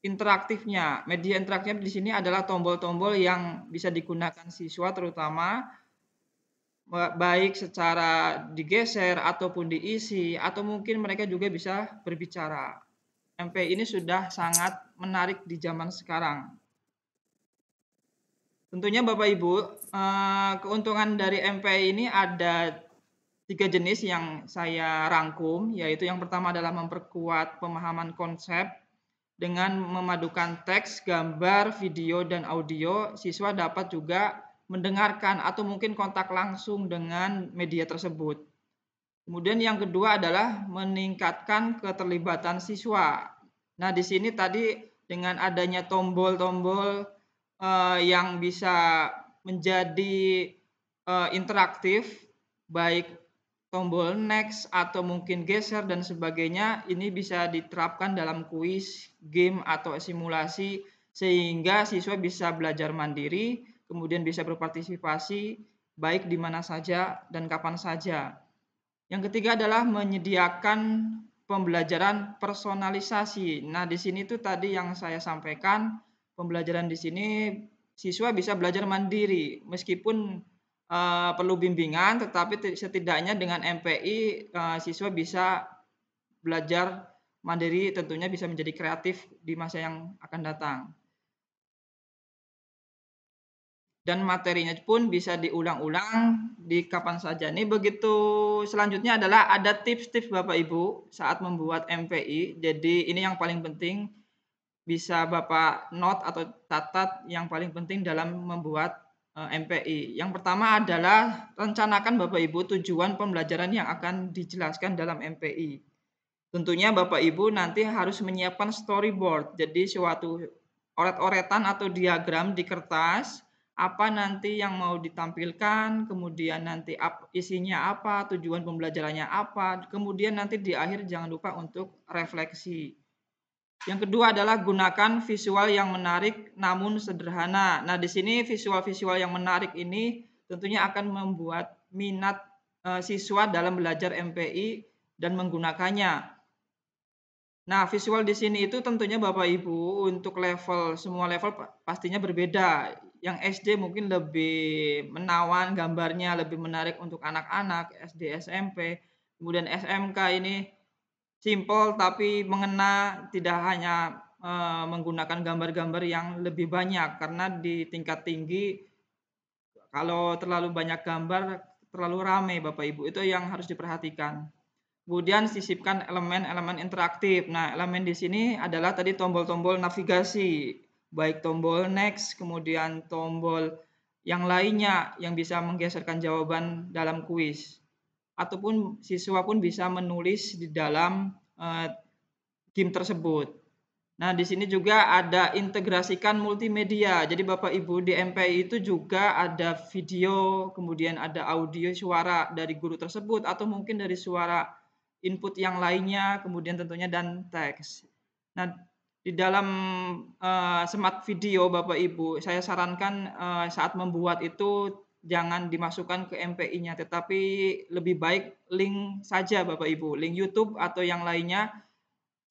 S4: interaktifnya. Media interaktifnya di sini adalah tombol-tombol yang bisa digunakan siswa terutama baik secara digeser ataupun diisi atau mungkin mereka juga bisa berbicara. MPI ini sudah sangat menarik di zaman sekarang. Tentunya Bapak Ibu, keuntungan dari MPI ini ada 3 jenis yang saya rangkum, yaitu yang pertama adalah memperkuat pemahaman konsep. Dengan memadukan teks, gambar, video, dan audio, siswa dapat juga mendengarkan atau mungkin kontak langsung dengan media tersebut. Kemudian yang kedua adalah meningkatkan keterlibatan siswa. Nah, di sini tadi dengan adanya tombol-tombol yang bisa menjadi interaktif, baik tombol next atau mungkin geser dan sebagainya, ini bisa diterapkan dalam kuis, game atau simulasi sehingga siswa bisa belajar mandiri, kemudian bisa berpartisipasi baik di mana saja dan kapan saja. Yang ketiga adalah menyediakan pembelajaran personalisasi. Nah, di sini tuh tadi yang saya sampaikan, pembelajaran di sini siswa bisa belajar mandiri meskipun perlu bimbingan, tetapi setidaknya dengan MPI siswa bisa belajar mandiri, tentunya bisa menjadi kreatif di masa yang akan datang. Dan materinya pun bisa diulang-ulang di kapan saja. Ini begitu. Selanjutnya adalah ada tips-tips Bapak Ibu saat membuat MPI. Jadi ini yang paling penting, bisa Bapak note atau catat yang paling penting dalam membuat MPI. Yang pertama adalah rencanakan Bapak Ibu tujuan pembelajaran yang akan dijelaskan dalam MPI. Tentunya Bapak Ibu nanti harus menyiapkan storyboard. Jadi suatu oret-oretan atau diagram di kertas apa nanti yang mau ditampilkan, kemudian nanti isinya apa, tujuan pembelajarannya apa, kemudian nanti di akhir jangan lupa untuk refleksi. Yang kedua adalah gunakan visual yang menarik namun sederhana. Nah, di sini visual-visual yang menarik ini tentunya akan membuat minat siswa dalam belajar MPI dan menggunakannya. Nah, visual di sini itu tentunya Bapak Ibu untuk semua level pastinya berbeda. Yang SD mungkin lebih menawan gambarnya, lebih menarik untuk anak-anak, SD, SMP. Kemudian SMK ini simple tapi mengena, tidak hanya menggunakan gambar-gambar yang lebih banyak, karena di tingkat tinggi kalau terlalu banyak gambar terlalu ramai Bapak Ibu, itu yang harus diperhatikan. Kemudian sisipkan elemen-elemen interaktif. Nah, elemen di sini adalah tadi tombol-tombol navigasi, baik tombol next, kemudian tombol yang lainnya yang bisa menggeserkan jawaban dalam kuis. Ataupun siswa pun bisa menulis di dalam game tersebut. Nah, di sini juga ada integrasikan multimedia. Jadi Bapak Ibu di MPI itu juga ada video, kemudian ada audio suara dari guru tersebut atau mungkin dari suara input yang lainnya, kemudian tentunya dan teks. Nah, di dalam smart video Bapak Ibu, saya sarankan saat membuat itu jangan dimasukkan ke MPI-nya, tetapi lebih baik link saja Bapak Ibu, link YouTube atau yang lainnya,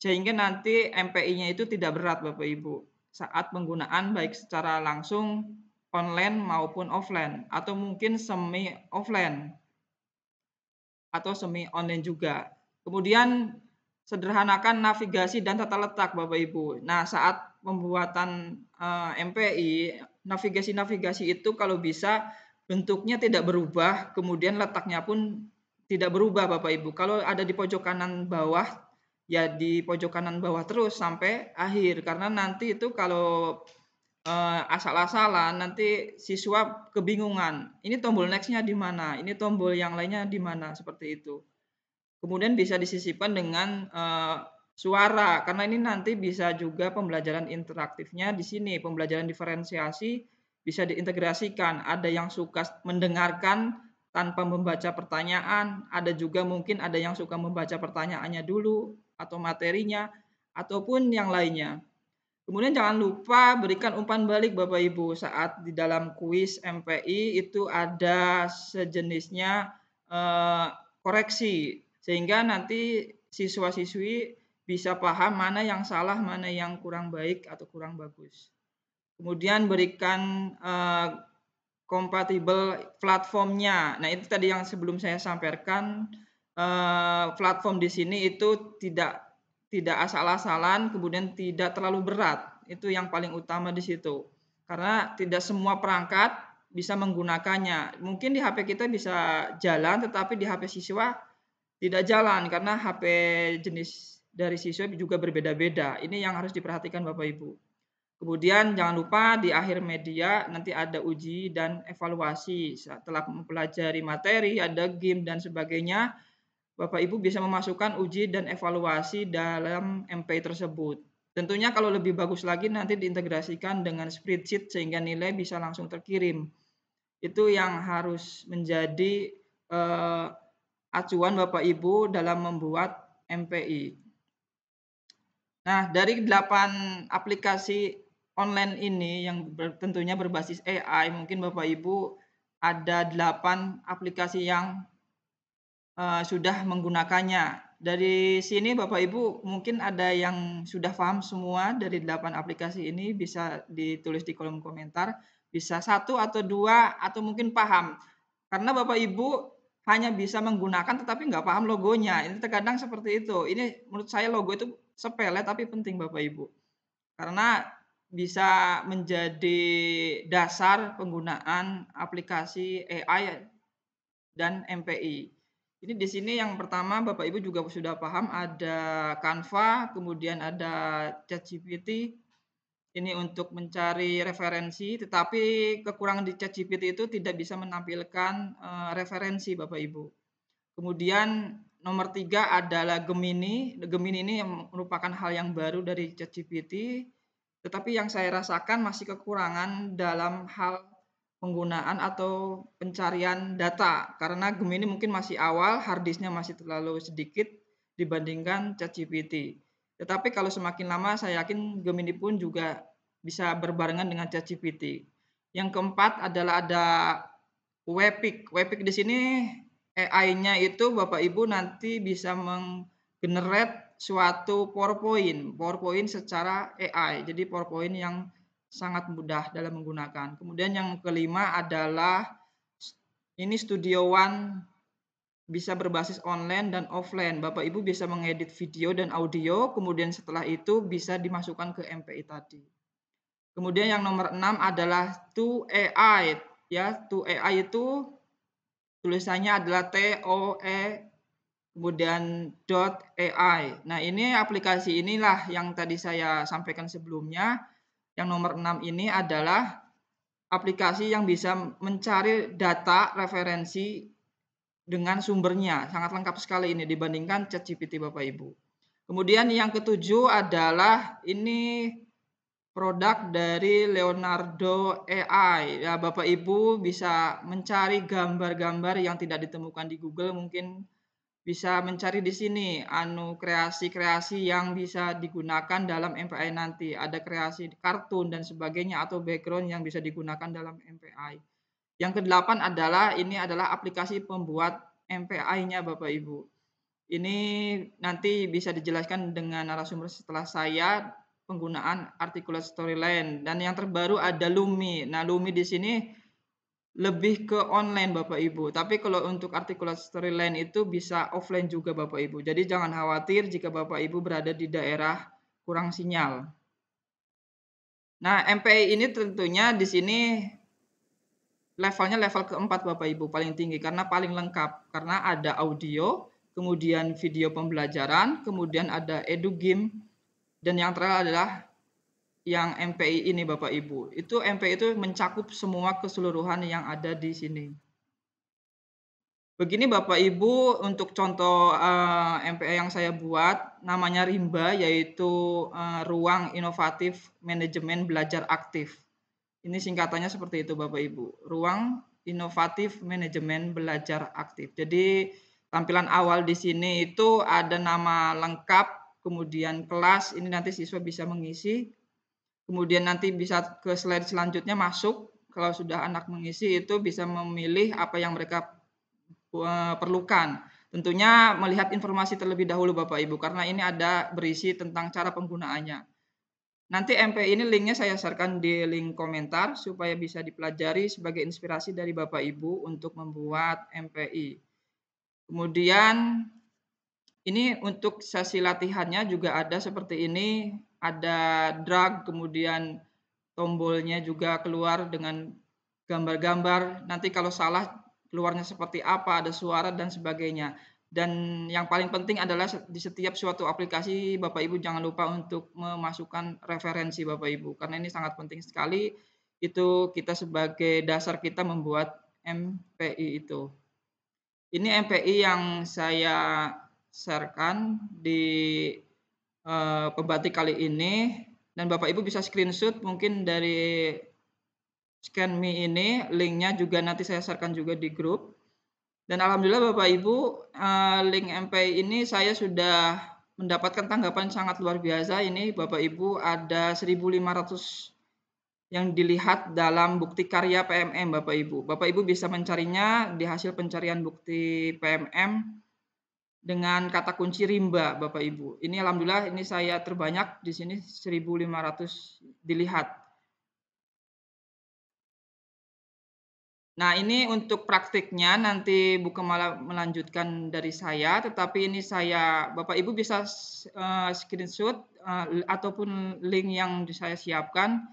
S4: sehingga nanti MPI-nya itu tidak berat Bapak Ibu saat penggunaan baik secara langsung online maupun offline atau mungkin semi offline atau semi online juga. Kemudian sederhanakan navigasi dan tata letak Bapak Ibu. Nah, saat pembuatan MPI, navigasi-navigasi itu kalau bisa bentuknya tidak berubah, kemudian letaknya pun tidak berubah Bapak Ibu. Kalau ada di pojok kanan bawah, ya di pojok kanan bawah terus sampai akhir, karena nanti itu kalau asal-asalan nanti siswa kebingungan. Ini tombol next-nya di mana? Ini tombol yang lainnya di mana? Seperti itu. Kemudian bisa disisipkan dengan suara, karena ini nanti bisa juga pembelajaran interaktifnya di sini, pembelajaran diferensiasi bisa diintegrasikan. Ada yang suka mendengarkan tanpa membaca pertanyaan, ada juga mungkin ada yang suka membaca pertanyaannya dulu atau materinya, ataupun yang lainnya. Kemudian jangan lupa berikan umpan balik Bapak Ibu saat di dalam kuis MPI itu ada sejenisnya koreksi, sehingga nanti siswa-siswi bisa paham mana yang salah, mana yang kurang baik atau kurang bagus. Kemudian berikan kompatibel platformnya. Nah, itu tadi yang sebelum saya sampaikan, platform di sini itu tidak asal-asalan, kemudian tidak terlalu berat. Itu yang paling utama di situ. Karena tidak semua perangkat bisa menggunakannya. Mungkin di HP kita bisa jalan, tetapi di HP siswa tidak jalan karena HP jenis dari siswa juga berbeda-beda. Ini yang harus diperhatikan Bapak Ibu. Kemudian jangan lupa di akhir media nanti ada uji dan evaluasi. Setelah mempelajari materi, ada game dan sebagainya, Bapak Ibu bisa memasukkan uji dan evaluasi dalam MPI tersebut. Tentunya kalau lebih bagus lagi nanti diintegrasikan dengan spreadsheet sehingga nilai bisa langsung terkirim. Itu yang harus menjadi acuan Bapak Ibu dalam membuat MPI. Nah, dari 8 aplikasi online ini yang tentunya berbasis AI, mungkin Bapak Ibu ada 8 aplikasi yang sudah menggunakannya. Dari sini Bapak Ibu mungkin ada yang sudah paham semua dari 8 aplikasi ini, bisa ditulis di kolom komentar, bisa 1 atau 2 atau mungkin paham. Karena Bapak Ibu hanya bisa menggunakan tetapi nggak paham logonya. Ini terkadang seperti itu. Ini menurut saya logo itu sepele tapi penting Bapak Ibu. Karena bisa menjadi dasar penggunaan aplikasi AI dan MPI. Ini di sini yang pertama Bapak Ibu juga sudah paham ada Canva, kemudian ada ChatGPT. Ini untuk mencari referensi, tetapi kekurangan di ChatGPT itu tidak bisa menampilkan referensi Bapak Ibu. Kemudian nomor 3 adalah Gemini. Gemini ini merupakan hal yang baru dari ChatGPT, tetapi yang saya rasakan masih kekurangan dalam hal penggunaan atau pencarian data, karena Gemini mungkin masih awal, hard disknya masih terlalu sedikit dibandingkan ChatGPT. Tetapi kalau semakin lama saya yakin Gemini pun juga bisa berbarengan dengan ChatGPT. Yang keempat adalah ada Webpick. Webpick di sini AI-nya itu Bapak Ibu nanti bisa menggenerate suatu PowerPoint secara AI. Jadi PowerPoint yang sangat mudah dalam menggunakan. Kemudian yang kelima adalah ini Studio One, bisa berbasis online dan offline. Bapak Ibu bisa mengedit video dan audio, kemudian setelah itu bisa dimasukkan ke MPI tadi. Kemudian yang nomor 6 adalah To-AI. Ya, To-AI itu tulisannya adalah TOE kemudian .ai. Nah, ini aplikasi inilah yang tadi saya sampaikan sebelumnya. Yang nomor 6 ini adalah aplikasi yang bisa mencari data referensi dengan sumbernya. Sangat lengkap sekali ini dibandingkan ChatGPT Bapak Ibu. Kemudian yang ketujuh adalah ini produk dari Leonardo AI. Ya, Bapak Ibu bisa mencari gambar-gambar yang tidak ditemukan di Google, mungkin bisa mencari di sini kreasi-kreasi yang bisa digunakan dalam MPI nanti. Ada kreasi kartun dan sebagainya atau background yang bisa digunakan dalam MPI. Yang kedelapan adalah ini adalah aplikasi pembuat MPI-nya Bapak Ibu. Ini nanti bisa dijelaskan dengan narasumber setelah saya penggunaan articulate storyline. Dan yang terbaru ada Lumi. Nah, Lumi di sini lebih ke online Bapak Ibu. Tapi kalau untuk articulate storyline itu bisa offline juga Bapak Ibu. Jadi jangan khawatir jika Bapak Ibu berada di daerah kurang sinyal. Nah, MPI ini tentunya di sini levelnya level keempat Bapak Ibu, paling tinggi karena paling lengkap. Karena ada audio, kemudian video pembelajaran, kemudian ada edugame, dan yang terakhir adalah yang MPI ini Bapak Ibu. Itu MPI itu mencakup semua keseluruhan yang ada di sini. Begini Bapak Ibu untuk contoh MPI yang saya buat, namanya Rimba, yaitu Ruang Inovatif Manajemen Belajar Aktif. Ini singkatannya seperti itu Bapak Ibu, Ruang Inovatif Manajemen Belajar Aktif. Jadi tampilan awal di sini itu ada nama lengkap, kemudian kelas, ini nanti siswa bisa mengisi. Kemudian nanti bisa ke slide selanjutnya masuk, kalau sudah anak mengisi itu bisa memilih apa yang mereka perlukan. Tentunya melihat informasi terlebih dahulu Bapak Ibu, karena ini ada berisi tentang cara penggunaannya. Nanti MPI ini linknya saya share-kan di link komentar supaya bisa dipelajari sebagai inspirasi dari Bapak Ibu untuk membuat MPI. Kemudian ini untuk sesi latihannya juga ada seperti ini, ada drag, kemudian tombolnya juga keluar dengan gambar-gambar. Nanti kalau salah keluarnya seperti apa, ada suara dan sebagainya. Dan yang paling penting adalah di setiap suatu aplikasi Bapak Ibu jangan lupa untuk memasukkan referensi Bapak Ibu, karena ini sangat penting sekali. Itu kita sebagai dasar kita membuat MPI itu. Ini MPI yang saya share-kan di pembatik kali ini, dan Bapak Ibu bisa screenshot mungkin dari Scan Me ini, linknya juga nanti saya share-kan juga di grup. Dan alhamdulillah Bapak Ibu, link MPI ini saya sudah mendapatkan tanggapan sangat luar biasa. Ini Bapak Ibu ada 1.500 yang dilihat dalam bukti karya PMM Bapak Ibu. Bapak Ibu bisa mencarinya di hasil pencarian bukti PMM dengan kata kunci Rimba Bapak Ibu. Ini alhamdulillah ini saya terbanyak di sini 1.500 dilihat. Nah, ini untuk praktiknya nanti bukan malah melanjutkan dari saya, tetapi ini saya Bapak Ibu bisa screenshot ataupun link yang saya siapkan.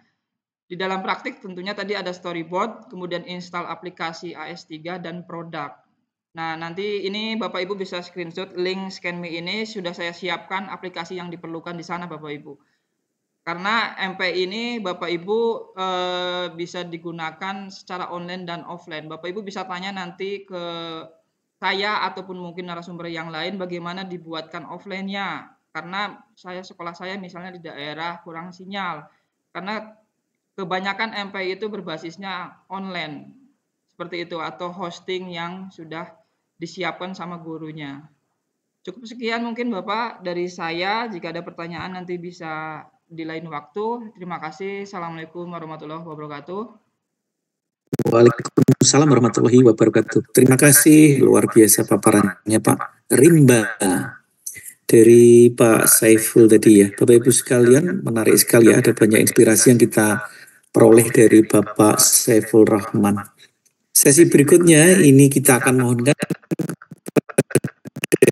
S4: Di dalam praktik tentunya tadi ada storyboard, kemudian install aplikasi AS3 dan produk. Nah, nanti ini Bapak Ibu bisa screenshot link Scan Me ini, sudah saya siapkan aplikasi yang diperlukan di sana Bapak Ibu. Karena MPI ini Bapak Ibu bisa digunakan secara online dan offline. Bapak Ibu bisa tanya nanti ke saya ataupun mungkin narasumber yang lain bagaimana dibuatkan offline-nya. Karena sekolah saya misalnya di daerah kurang sinyal. Karena kebanyakan MPI itu berbasisnya online seperti itu atau hosting yang sudah disiapkan sama gurunya. Cukup sekian mungkin Bapak dari saya. Jika ada pertanyaan nanti bisa di lain waktu. Terima kasih. Assalamualaikum warahmatullahi wabarakatuh.
S2: Waalaikumsalam warahmatullahi wabarakatuh. Terima kasih, luar biasa paparannya Pak Rimba dari Pak Saiful tadi ya. Bapak Ibu sekalian, menarik sekali ya, ada banyak inspirasi yang kita peroleh dari Bapak Saiful Rahman. Sesi berikutnya ini kita akan mohonkan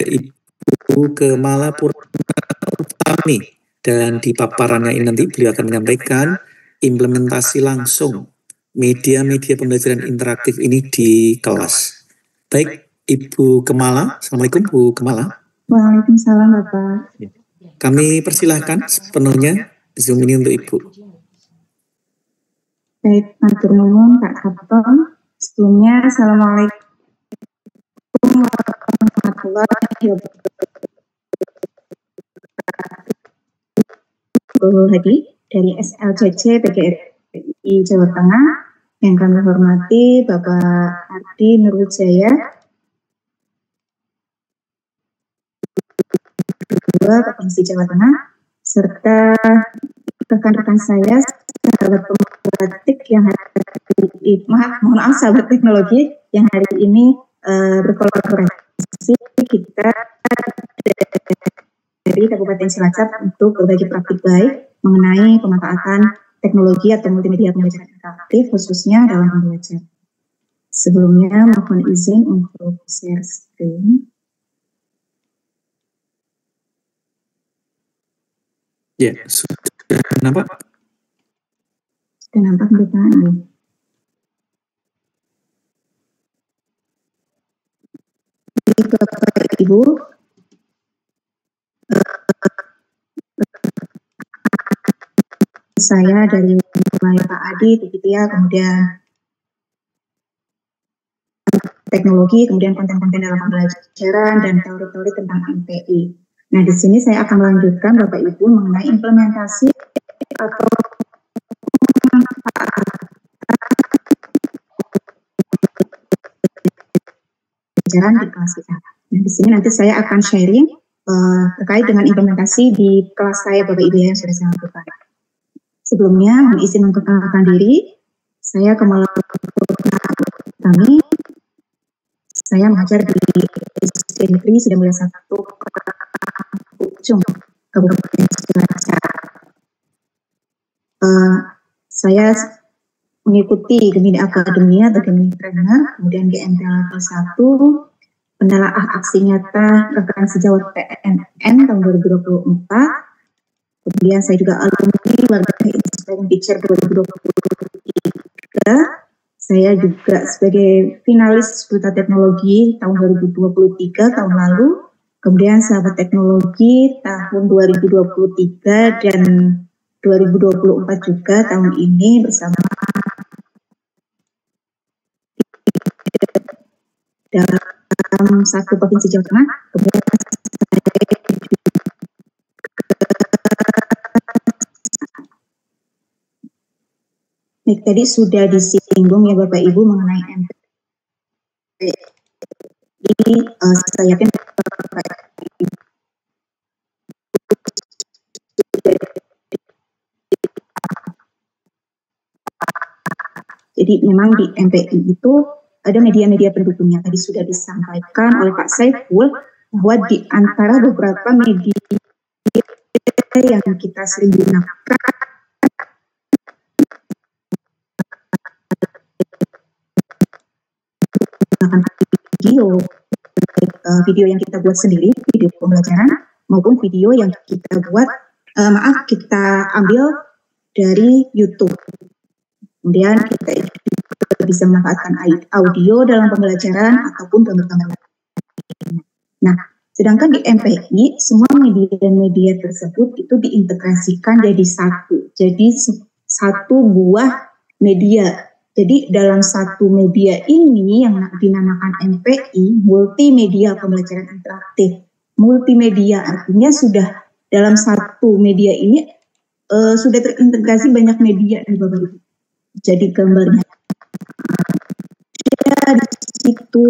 S2: Ibu Kemala Purnami, dan di paparannya ini nanti beliau akan menyampaikan implementasi langsung media-media pembelajaran interaktif ini di kelas. Baik, Ibu Kemala. Assalamualaikum Bu Kemala.
S5: Waalaikumsalam Bapak.
S2: Kami persilahkan sepenuhnya Zoom ini untuk Ibu.
S5: Baik, matur nuwun Pak Kapten. Sebelumnya Assalamualaikum warahmatullahi wabarakatuh. Hadi dari SLCC PGRI Jawa Tengah yang kami hormati Bapak Ardi Nurwijaya, Ketua Provinsi Jawa Tengah, serta rekan-rekan saya sahabat pembatik yang mohon maaf sahabat teknologi yang hari ini berkolaborasi kita dari Kabupaten Cilacap untuk berbagi praktik baik mengenai pemanfaatan teknologi atau multimedia pembelajaran interaktif khususnya dalam pembelajaran. Sebelumnya mohon izin untuk share screen.
S2: Ya, sudah nampak?
S5: Sudah nampak berita. Bapak Ibu, saya dari mulai Pak Adi, Titia, kemudian teknologi, kemudian konten-konten dalam pembelajaran dan teori-teori tentang MPI. Nah, di sini saya akan melanjutkan Bapak Ibu mengenai implementasi atau pembelajaran di kelas kita. Nah, di sini nanti saya akan sharing terkait dengan implementasi di kelas saya Bapak Ibu yang sudah saya lakukan. Sebelumnya, mohon izin untuk memperkenalkan diri. Saya Kemala Purnami. Saya mengajar di SD Negeri Sidang Mulia 1 Pucung, Kabupaten Cilacap. Saya mengikuti Gemini Akademia atau Gemini Trainer, kemudian GMT level 1, penelaah aksi nyata referensi Jawa PNN tahun 2024. Kemudian saya juga alumni Warga Inspiring Teacher 2023. Saya juga sebagai finalis Duta Teknologi tahun 2023 tahun lalu. Kemudian sahabat teknologi tahun 2023 dan 2024 juga tahun ini bersama dalam satu provinsi Jawa Tengah. Kemudian Baik, tadi sudah disinggung ya Bapak Ibu mengenai MPI. Saya yakin Bapak Ibu jadi memang di MPI itu ada media-media pendukungnya. Tadi sudah disampaikan oleh Pak Saiful bahwa di antara beberapa media yang kita sering gunakan video yang kita buat sendiri, video pembelajaran maupun video yang kita buat kita ambil dari YouTube. Kemudian kita juga bisa memanfaatkan audio dalam pembelajaran ataupun gambar-gambar. Nah, sedangkan di MPI semua media tersebut itu diintegrasikan jadi satu buah media. Jadi dalam satu media ini yang dinamakan MPI, multimedia pembelajaran interaktif. Multimedia artinya sudah dalam satu media ini sudah terintegrasi banyak media nih Bapak Ibu. Jadi gambarnya di situ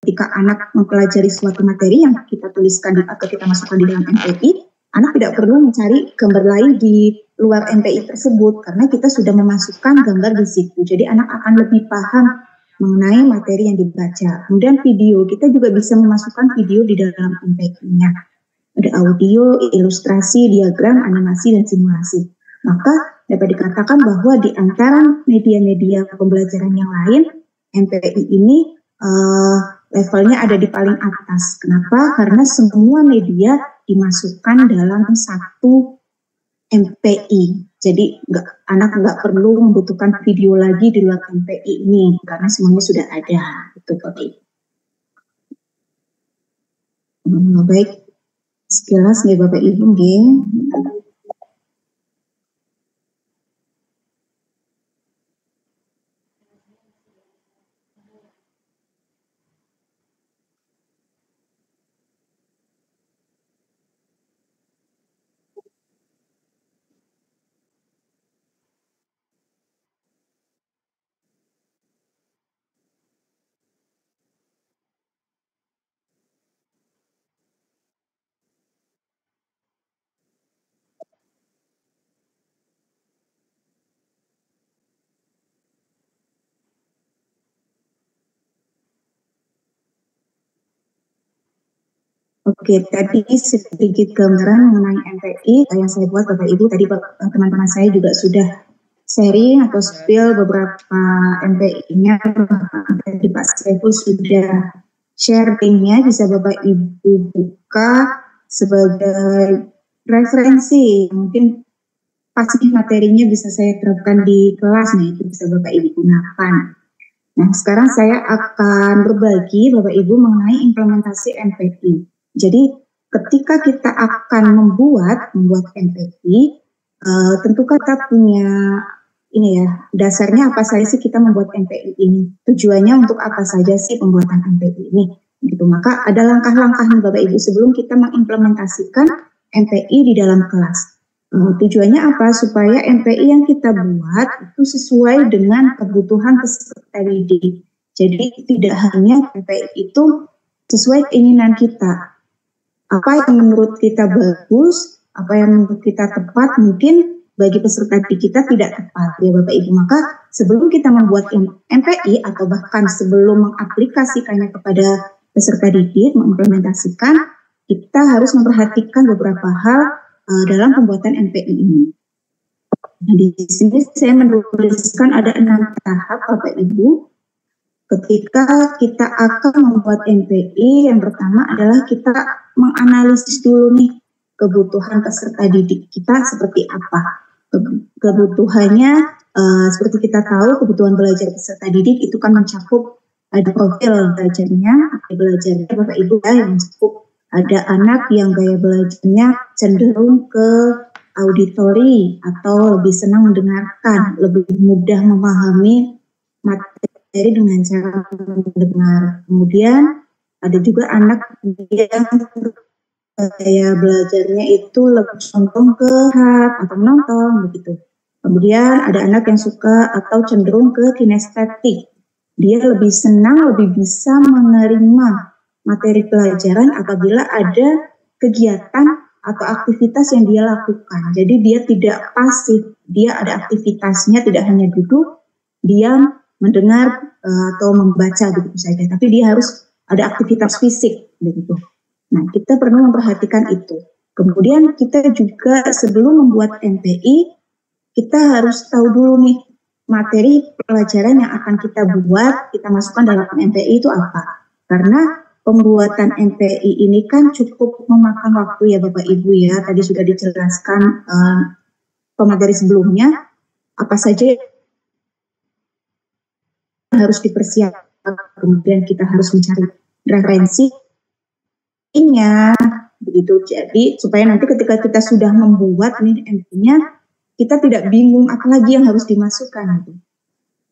S5: ketika anak mempelajari suatu materi yang kita tuliskan atau kita masukkan di dalam MPI, anak tidak perlu mencari gambar lain di luar MPI tersebut karena kita sudah memasukkan gambar di situ. Jadi anak akan lebih paham mengenai materi yang dibaca. Kemudian video, kita juga bisa memasukkan video di dalam MPI-nya. Ada audio, ilustrasi, diagram, animasi, dan simulasi. Maka dapat dikatakan bahwa di antara media-media pembelajaran yang lain, MPI ini levelnya ada di paling atas. Kenapa? Karena semua media dimasukkan dalam satu MPI. Jadi anak nggak perlu membutuhkan video lagi di luar MPI ini karena semuanya sudah ada. Itu Bapak. Baik, sekilas nih Bapak Ibu nggih. Oke, tadi sedikit gambaran mengenai MPI yang saya buat Bapak Ibu. Tadi teman-teman saya juga sudah sharing atau spill beberapa MPI-nya. Tadi Pak Saiful sudah share linknya, bisa Bapak Ibu buka sebagai referensi. Mungkin pasti materinya bisa saya terapkan di kelas, nih itu bisa Bapak Ibu gunakan. Nah, sekarang saya akan berbagi Bapak Ibu mengenai implementasi MPI. Jadi ketika kita akan membuat MPI, tentu kita punya ini ya, dasarnya apa saja sih kita membuat MPI ini, tujuannya untuk apa saja sih pembuatan MPI ini, gitu. Maka ada langkah-langkah nih Bapak Ibu sebelum kita mengimplementasikan MPI di dalam kelas. Tujuannya apa? Supaya MPI yang kita buat itu sesuai dengan kebutuhan peserta didik. Jadi tidak hanya MPI itu sesuai keinginan kita. Apa yang menurut kita bagus, apa yang menurut kita tepat, mungkin bagi peserta didik kita tidak tepat, ya Bapak Ibu. Maka sebelum kita membuat MPI atau bahkan sebelum mengaplikasikannya kepada peserta didik, mengimplementasikan, kita harus memperhatikan beberapa hal dalam pembuatan MPI ini. Nah, di sini saya menuliskan ada 6 tahap Bapak Ibu. Ketika kita akan membuat MPI, yang pertama adalah kita menganalisis dulu nih kebutuhan peserta didik kita seperti apa. Kebutuhannya seperti kita tahu kebutuhan belajar peserta didik itu kan mencakup ada profil belajarnya, belajarnya Bapak Ibu ya, yang mencakup ada anak yang gaya belajarnya cenderung ke auditori atau lebih senang mendengarkan, lebih mudah memahami materi dengan cara mendengar. Kemudian ada juga anak yang gaya belajarnya itu lebih condong ke atau menonton begitu. Kemudian ada anak yang suka atau cenderung ke kinestetik. Dia lebih senang, lebih bisa menerima materi pelajaran apabila ada kegiatan atau aktivitas yang dia lakukan. Jadi dia tidak pasif, dia ada aktivitasnya, tidak hanya duduk, diam, mendengar atau membaca begitu saja. Tapi dia harus ada aktivitas fisik begitu. Nah, kita perlu memperhatikan itu. Kemudian kita juga sebelum membuat MPI, kita harus tahu dulu nih materi pelajaran yang akan kita buat, kita masukkan dalam MPI itu apa. Karena pembuatan MPI ini kan cukup memakan waktu ya Bapak Ibu ya. Tadi sudah dijelaskan pemateri sebelumnya, apa saja yang harus dipersiapkan. Kemudian kita harus mencari referensinya, begitu. Jadi supaya nanti ketika kita sudah membuat nih MPI-nya, kita tidak bingung apa lagi yang harus dimasukkan.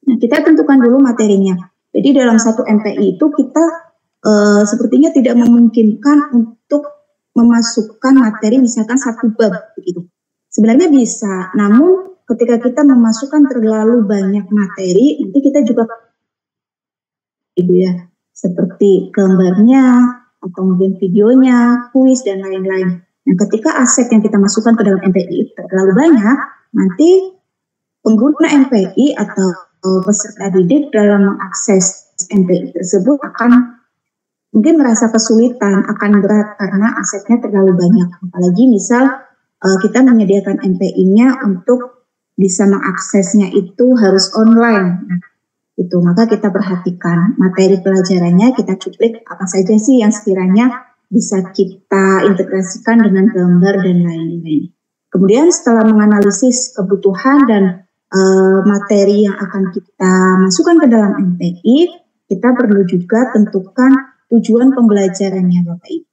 S5: Nah, kita tentukan dulu materinya. Jadi dalam satu MPI itu kita sepertinya tidak memungkinkan untuk memasukkan materi misalkan satu bab begitu. Sebenarnya bisa, namun ketika kita memasukkan terlalu banyak materi, nanti kita juga Ibu ya, seperti gambarnya, atau mungkin videonya, kuis, dan lain-lain. Nah, ketika aset yang kita masukkan ke dalam MPI terlalu banyak, nanti pengguna MPI atau peserta didik dalam mengakses MPI tersebut akan mungkin merasa kesulitan, akan berat karena asetnya terlalu banyak. Apalagi misal kita menyediakan MPI-nya untuk bisa mengaksesnya itu harus online. Nah, itu maka kita perhatikan materi pelajarannya, kita cuplik apa saja sih yang sekiranya bisa kita integrasikan dengan gambar dan lain-lain. Kemudian setelah menganalisis kebutuhan dan materi yang akan kita masukkan ke dalam MPI, kita perlu juga tentukan tujuan pembelajarannya Bapak Ibu.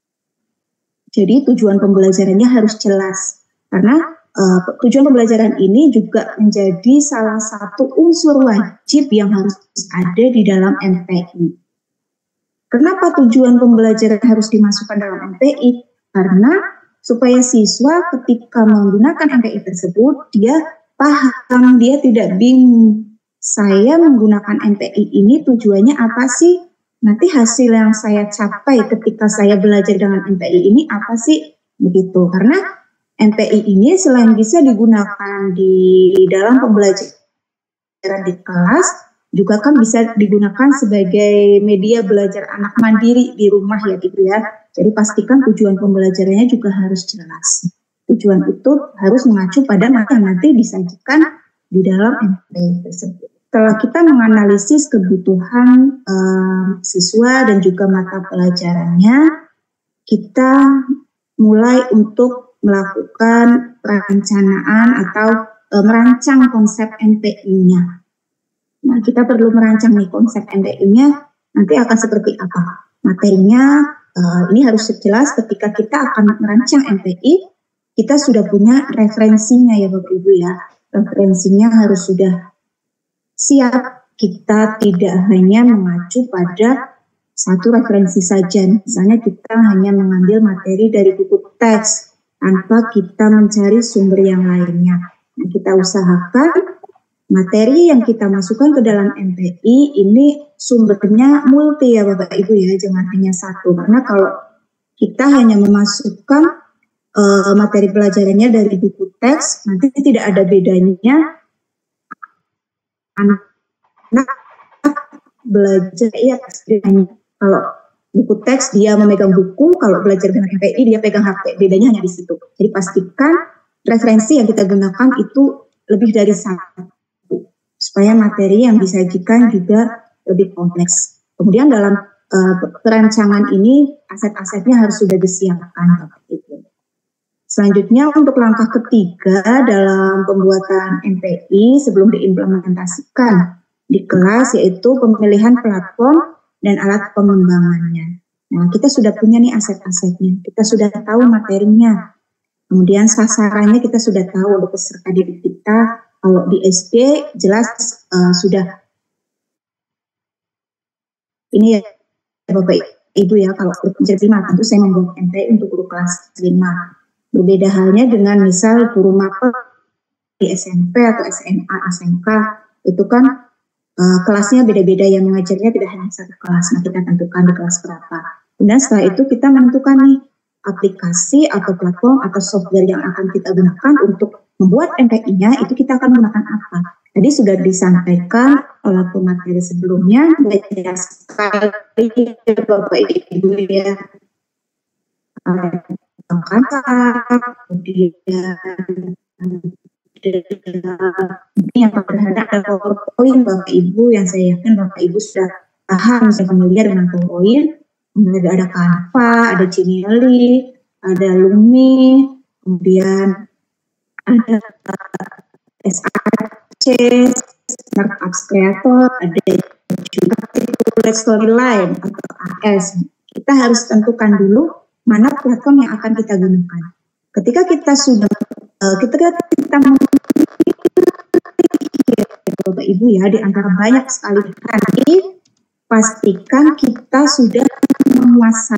S5: Jadi tujuan pembelajarannya harus jelas, karena tujuan pembelajaran ini juga menjadi salah satu unsur wajib yang harus ada di dalam MPI. Kenapa tujuan pembelajaran harus dimasukkan dalam MPI? Karena supaya siswa ketika menggunakan MPI tersebut, dia paham, dia tidak bingung. Saya menggunakan MPI ini tujuannya apa sih? Nanti hasil yang saya capai ketika saya belajar dengan MPI ini apa sih? Begitu, karena MPI ini selain bisa digunakan di dalam pembelajaran di kelas, juga kan bisa digunakan sebagai media belajar anak mandiri di rumah ya Ibu ya. Jadi pastikan tujuan pembelajarannya juga harus jelas. Tujuan itu harus mengacu pada materi yang nanti disajikan di dalam MPI tersebut. Setelah kita menganalisis kebutuhan siswa dan juga mata pelajarannya, kita mulai untuk melakukan perencanaan atau merancang konsep MPI-nya. Nah, kita perlu merancang nih konsep MPI-nya nanti akan seperti apa. Materinya ini harus jelas ketika kita akan merancang MPI, kita sudah punya referensinya ya Bapak Ibu ya. Referensinya harus sudah siap, kita tidak hanya mengacu pada satu referensi saja. Misalnya kita hanya mengambil materi dari buku teks tanpa kita mencari sumber yang lainnya. Nah, kita usahakan materi yang kita masukkan ke dalam MPI ini sumbernya multi ya Bapak Ibu ya, jangan hanya satu. Karena kalau kita hanya memasukkan materi pelajarannya dari buku teks, nanti tidak ada bedanya anak belajar ya kalau buku teks dia memegang buku, kalau belajar dengan MPI dia pegang HP, bedanya hanya di situ. Jadi pastikan referensi yang kita gunakan itu lebih dari satu, supaya materi yang disajikan juga lebih kompleks. Kemudian dalam perancangan ini aset-asetnya harus sudah disiapkan. Selanjutnya untuk langkah ketiga dalam pembuatan MPI sebelum diimplementasikan di kelas yaitu pemilihan platform dan alat pengembangannya. Nah, kita sudah punya nih aset-asetnya, kita sudah tahu materinya, kemudian sasarannya kita sudah tahu untuk peserta didik kita. Kalau di SD jelas sudah ini ya Bapak Ibu ya, kalau guru kelas 5 tentu saya membuat MPI untuk guru kelas 5. Berbeda halnya dengan misal guru mapel di SMP atau SMA, SMK, itu kan kelasnya beda-beda, yang mengajarnya tidak hanya satu kelas. Nah, kita tentukan di kelas berapa. Kemudian setelah itu kita menentukan nih aplikasi atau platform atau software yang akan kita gunakan untuk membuat MPI-nya, itu kita akan menggunakan apa. Jadi sudah disampaikan oleh pemateri sebelumnya, banyak sekali Bapak Ibu ya. Kemudian yang sederhana ada PowerPoint Bapak Ibu, yang saya yakin Bapak Ibu sudah paham, sudah familiar dengan PowerPoint. Kemudian ada Canva, ada Genially, ada Lumi, kemudian ada SAC, Markup Creator, ada juga Storyline atau AS. Kita harus tentukan dulu mana platform yang akan kita gunakan. Ketika kita sudah Bapak Ibu ya, di antara banyak sekali tadi, pastikan kita sudah menguasai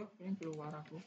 S4: Yuk, ini keluar aku.